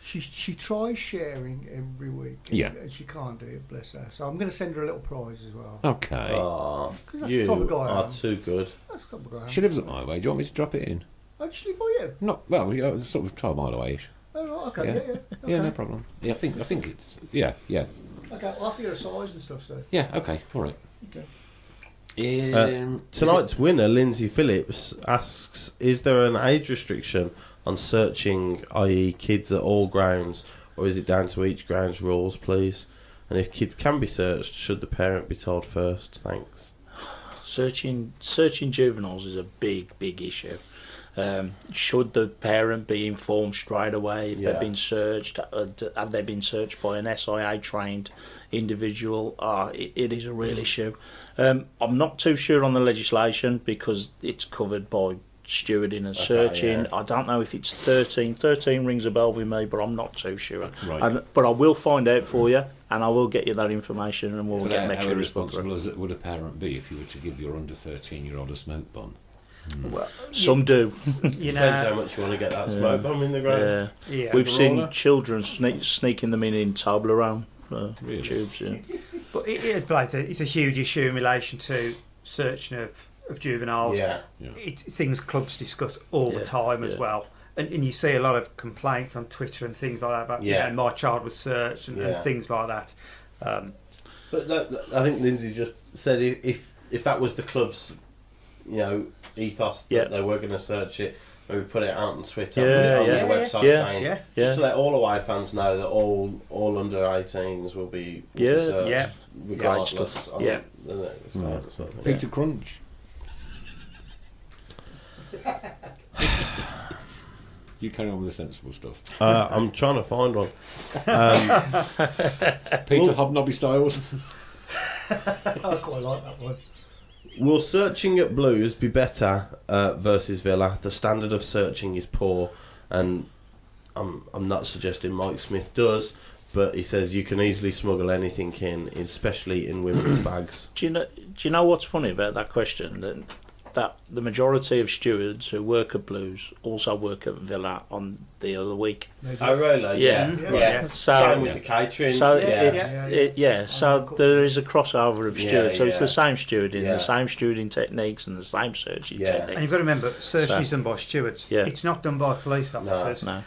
she tries sharing every week. Yeah. And she can't do it, bless her. So I'm going to send her a little prize as well. Okay. Oh, 'Cause that's the type of you guy I are am. too good. That's the type of guy I am. She lives at my way. Do you want me to drop it in? Actually, by you. Not well. Yeah, sort of 12 mile away. Oh, right, okay, Yeah. yeah. Okay. Yeah, no problem. Yeah, I think it's. Yeah. Okay, I'll have to get a size and stuff, so. Yeah. Okay. All right. Okay. Tonight's winner, Lindsay Phillips, asks, is there an age restriction on searching, i.e. kids at all grounds, or is it down to each ground's rules, please? And if kids can be searched, should the parent be told first? Thanks. Searching juveniles is a big issue. Should the parent be informed straight away if Yeah. they've been searched? Have they been searched by an SIA trained individual? It is a real issue. I'm not too sure on the legislation because it's covered by stewarding and searching. yeah. I don't know if it's 13. 13 rings a bell with me, but I'm not too sure. Right. But I will find out for you, and I will get you that information, and we'll But get make how sure it's put irresponsible through. would a parent be if you were to give your under 13-year-old a smoke bomb? Well, some do. You Depends how know, much you want to get that smoke bomb in the ground. Yeah. yeah. We've seen Overall, children sneaking them in Toblerone Really? tubes. Yeah. But it is, Blake, it's a huge issue in relation to searching of juveniles. Yeah. It's things clubs discuss all the Yeah, time as yeah. well. And you see a lot of complaints on Twitter and things like that about Yeah. you know, my child was searched and Yeah. things like that. But I think Lindsay just said if that was the club's, ethos that Yeah. they were going to search it, maybe put it out on Twitter, Yeah, put it on yeah. their website Yeah. saying, Yeah. just to let all away fans know that all under 18s will be Yeah. searched Yeah. regardless. Great stuff. on Yeah. the next time, sort of thing. Peter Crunch. You carry on with the sensible stuff. I'm trying to find one. Peter Hobnobby Styles. I quite like that one. Will searching at Blues be better versus Villa? The standard of searching is poor, and I'm not suggesting Mike Smith does, but he says you can easily smuggle anything in, especially in women's bags. Do you know what's funny about that question? That the majority of stewards who work at Blues also work at Villa on the other week. Oh really? Yeah. Yeah. So Same with the catering. So yeah. So there is a crossover of Yeah, stewards. So it's yeah. the same stewarding, Yeah. the same stewarding techniques, and the same searching Yeah. techniques. And you've got to remember, searching So- is done by stewards. Yeah. It's not done by police officers. No.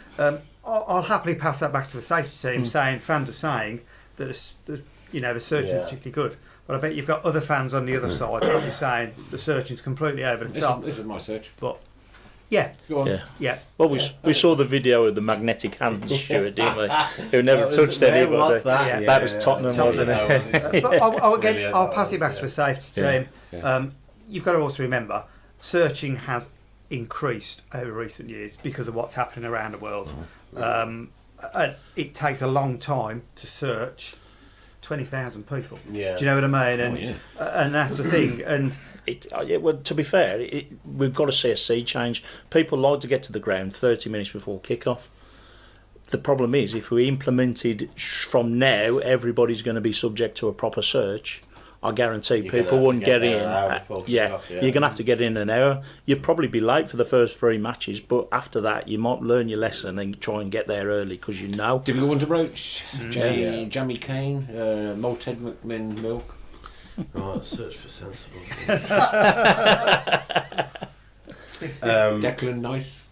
I'll happily pass that back to the safety team, saying fans are saying that the searching Yeah. is particularly good. But I bet you've got other fans on the other side who are saying the searching's completely over the top. This is my search. But yeah, Go on. Yeah. Well, we saw the video of the magnetic hand steward, didn't we? Who never touched where anybody. was that? Yeah. That was Tottenham, wasn't it? but I'll Brilliant, pass that it back was, to the safety Yeah. team. Yeah. You've got to also remember, searching has increased over recent years because of what's happening around the world. And it takes a long time to search 20,000 people. Yeah. Do you know what I mean? And yeah. and that's the thing. And Well, to be fair, we've got to see a sea change. People like to get to the ground 30 minutes before kick-off. The problem is, if we implemented from now, everybody's going to be subject to a proper search. I guarantee You're gonna people have to wouldn't get get there in. an hour before Yeah, kick-off, yeah. you're going to have to get in an hour. You'd probably be late for the first 3 matches, but after that, you might learn your lesson and try and get there early because you know. Difficult one to broach. Yeah. Jamie Kane, malted McMinn milk. Right, search for sensible. Declan Nice.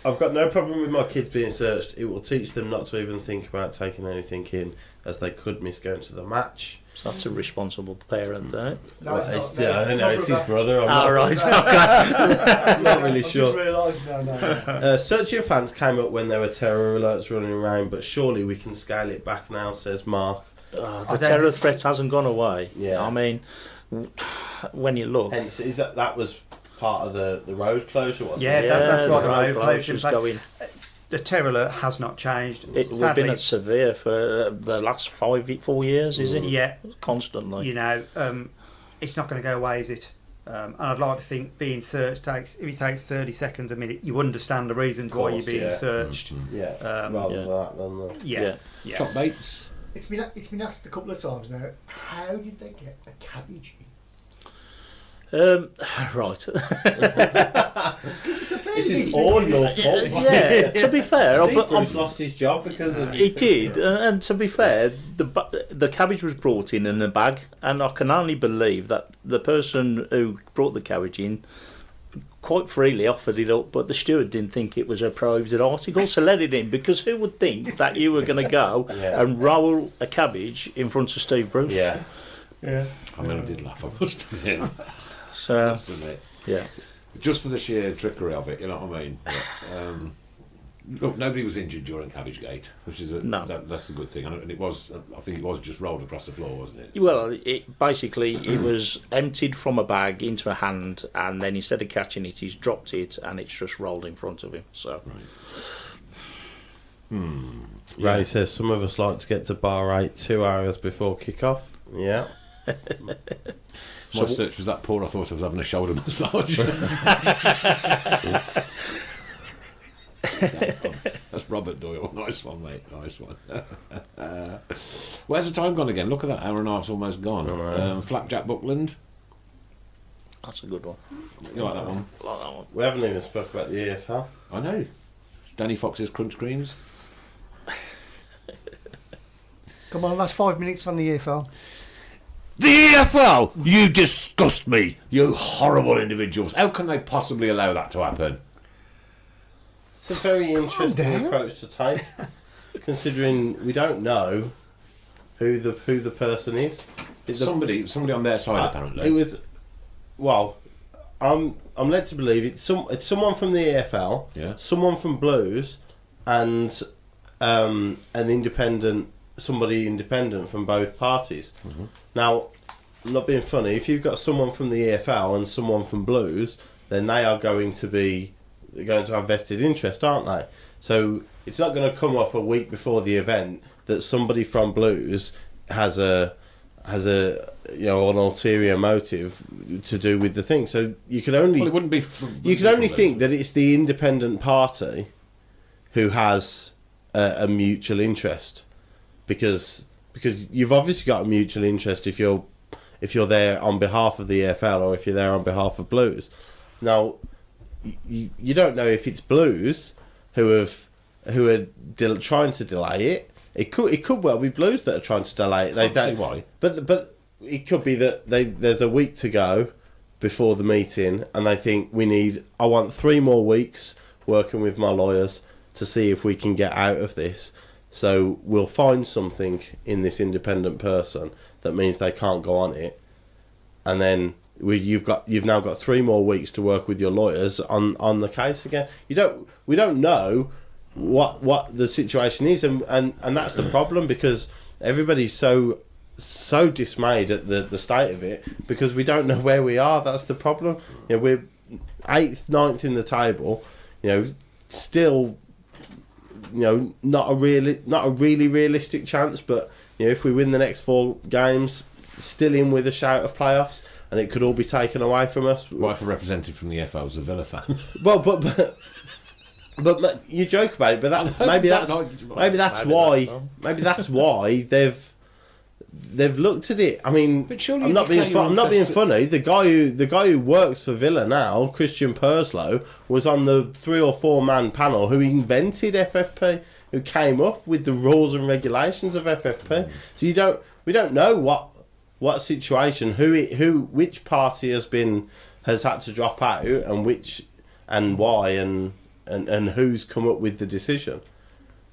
I've got no problem with my kids being searched. It will teach them not to even think about taking anything in, as they could miss going to the match. So that's a responsible parent, eh? No, Well, it's it's, not. I don't know, it's his brother. I'm All not, right, okay. I'm not really I've sure. just realised, no. Searching fans came up when there were terror alerts running around, but surely we can scale it back now, says Mark. The terror threat hasn't gone away. Yeah. I mean, when you look, Hence, is that was part of the road closure, wasn't Yeah, it? that's why the road road closures closures going. the terror alert has not changed. We've been Sadly, at severe for the last 4 years, is it? yeah, Constantly. you know, it's not going to go away, is it? And I'd like to think being searched if it takes 30 seconds a minute, you understand the reasons why you're being searched. Yeah, rather than that than the... Yeah. Chop baits. It's been asked a couple of times now. How did they get a cabbage in? Right. This is all your fault. Yeah. To be fair, Steve Bruce lost his job because of he did, and to be fair, the cabbage was brought in a bag, and I can only believe that the person who brought the cabbage in quite freely offered it up, but the steward didn't think it was a prohibited article, so let it in, because who would think that you were going to go and roll a cabbage in front of Steve Bruce? Yeah. I mean, I did laugh, I must admit. So, yeah. Just for the sheer trickery of it, you know what I mean? But, look, nobody was injured during Cabbage Gate, which is that's a good thing. And it was, I think it was just rolled across the floor, wasn't it? Well, it was emptied from a bag into a hand, and then instead of catching it, he's dropped it, and it's just rolled in front of him. So, Ray says some of us like to get to bar 8 2 hours before kick-off. Yeah. My search was that poor, I thought I was having a shoulder massage. That's Robert Doyle. Nice one, mate. Nice one. Where's the time gone again? Look at that, hour and a half's almost gone. Flapjack Buckland. that's a good one. You like that one? I like that one. We haven't even spoke about the EFL. I know. Danny Fox's Crunch Creams. Come on, last 5 minutes on the EFL. The EFL! You disgust me! You horrible individuals. How can they possibly allow that to happen? It's a very interesting down. approach to take, considering we don't know who the person is. It's Somebody on their side, apparently. It was, well, I'm led to believe it's someone from the EFL, someone from Blues, and an independent, somebody independent from both parties. Mm-hmm. Now, I'm not being funny. If you've got someone from the EFL and someone from Blues, then they are going to have vested interest, aren't they? So it's not going to come up a week before the event that somebody from Blues has an ulterior motive to do with the thing. So you can only it wouldn't be. You can only think that it's the independent party who has a mutual interest, because you've obviously got a mutual interest if you're there on behalf of the EFL or if you're there on behalf of Blues. Now, you don't know if it's Blues who are trying to delay it. It could well be Blues that are trying to delay it. Can't see why. But it could be that there's a week to go before the meeting, and they think I want 3 more weeks working with my lawyers to see if we can get out of this. So we'll find something in this independent person that means they can't go on it, and then you've now got 3 more weeks to work with your lawyers on the case again. We don't know what the situation is, and that's the problem, because everybody's so dismayed at the state of it, because we don't know where we are. That's the problem. We're 8th, 9th in the table. Still. Not a really realistic chance, but if we win the next 4 games, still in with a shout of playoffs, and it could all be taken away from us. What if a representative from the EFL was a Villa fan? Well, but you joke about it, but maybe that's why they've looked at it. I mean, but surely I'm not being funny. The guy who works for Villa now, Christian Purslow, was on the 3 or 4 man panel who invented FFP, who came up with the rules and regulations of FFP. So we don't know what situation, which party has had to drop out, and why, and who's come up with the decision.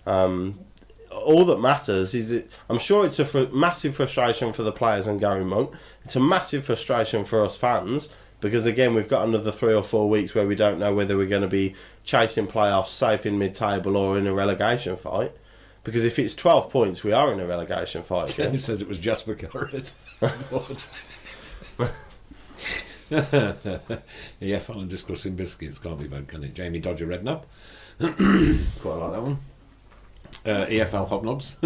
All that matters is I'm sure it's a massive frustration for the players and Gary Monk. It's a massive frustration for us fans, because again we've got another 3 or 4 weeks where we don't know whether we're going to be chasing playoffs safe in mid-table or in a relegation fight. Because if it's 12 points, we are in a relegation fight. Kenny says it was Jasper Garrett. EFL and discussing biscuits can't be bad, can it? Jamie Dodger Redknapp. Quite like that one. EFL Hobnobs.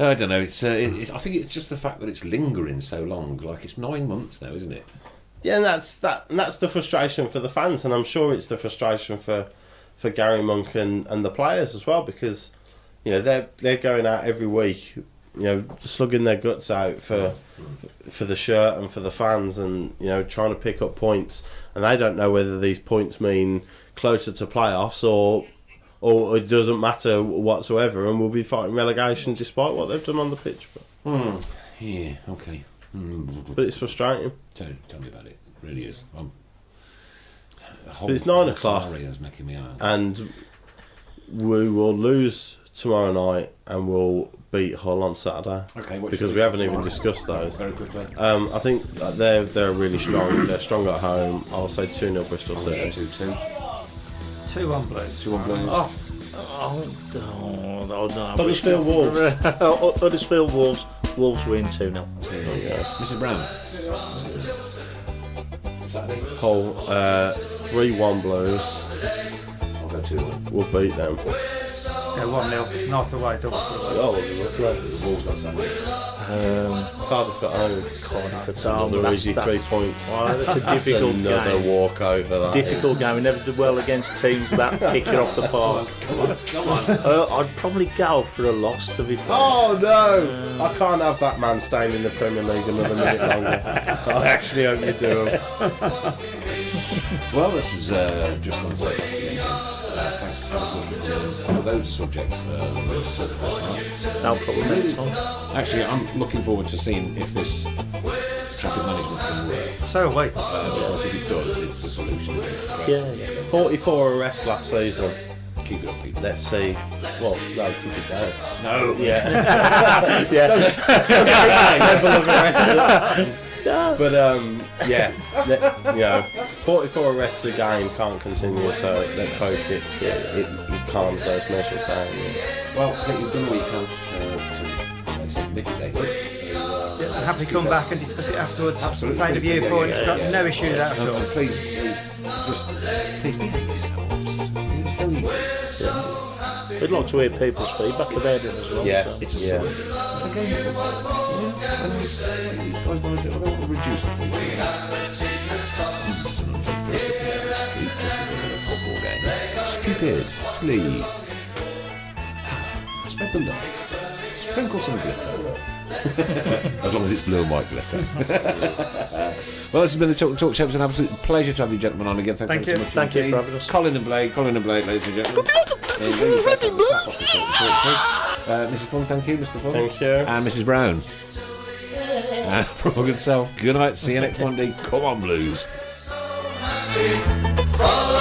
I don't know. I think it's just the fact that it's lingering so long. Like it's 9 months now, isn't it? Yeah, and that's the frustration for the fans, and I'm sure it's the frustration for Gary Monk and the players as well, because they're going out every week, slugging their guts out for the shirt and for the fans, and trying to pick up points, and they don't know whether these points mean closer to playoffs or it doesn't matter whatsoever, and we'll be fighting relegation despite what they've done on the pitch. But, Yeah, okay. but it's frustrating. Tell me about it. It really is. But it's 9 o'clock, Scenario's making me out. and we will lose tomorrow night, and we'll beat Hull on Saturday. Okay, what because should we haven't do even tomorrow? discussed those. Very quickly. I think that they're really strong. They're strong at home. I'll say 2-0 Bristol City. 2-2. 2-1 Blues. 2-1 Blues. Huddersfield Wolves. Huddersfield Wolves. Wolves win 2-0. Mrs. Brown. Saturday. Hull 3-1 Blues. I'll go 2-1. We'll beat them. Yeah, 1-0. Nice away, double. Wolves got Saturday. Cardiff at home. Cardiff at Another home. easy 3 points. Wow, that's a That's difficult another game. walkover. That Difficult is. game. We never did well against teams that kick it off the park. Come on. I'd probably go for a loss, to be fair. Oh no! I can't have that man staying in the Premier League another minute longer. I actually hope you do. Well, this is just one so fast again, gents. Thanks ever so much for loads of subjects we'll talk about tonight. No problem next time. Actually, I'm looking forward to seeing if this traffic management can work. So away. Because if it does, it's the solution. Isn't it? It's great. Yeah. 44 arrests last season. Keep it up, people. Let's see. Well, no, keep it down. No. Yeah. Level of arrests. But yeah, 44 arrests a game can't continue. So let's hope it calms those measures down. Well, I think we've done what we can to mitigate it. So, And happy to come back and discuss it afterwards. Absolutely. Take the viewpoint. Yeah, Got yeah. no issue with that at all. Please, please behave yourselves. It's so easy. We'd like to hear people's feedback about it as well. Yeah. So. It's a Yeah. it's a game of football. Yeah. And these guys want to do. I don't want to reduce the thing. The street just because of a football game. Stupid, silly. Spread the love. Sprinkle some glitter. As long as it's blue and white glitter. Well, this has been the Talk Show. It's an absolute pleasure to have you gentlemen on again. Thanks Thank so you. much. Thank you indeed. for having us. Colin and Blade, ladies and gentlemen. Mrs. Fun, thank you, Mr. Fun. Thank you. And Mrs. Brown. And for all good self, good night. See you next Monday. Come on, Blues. Follow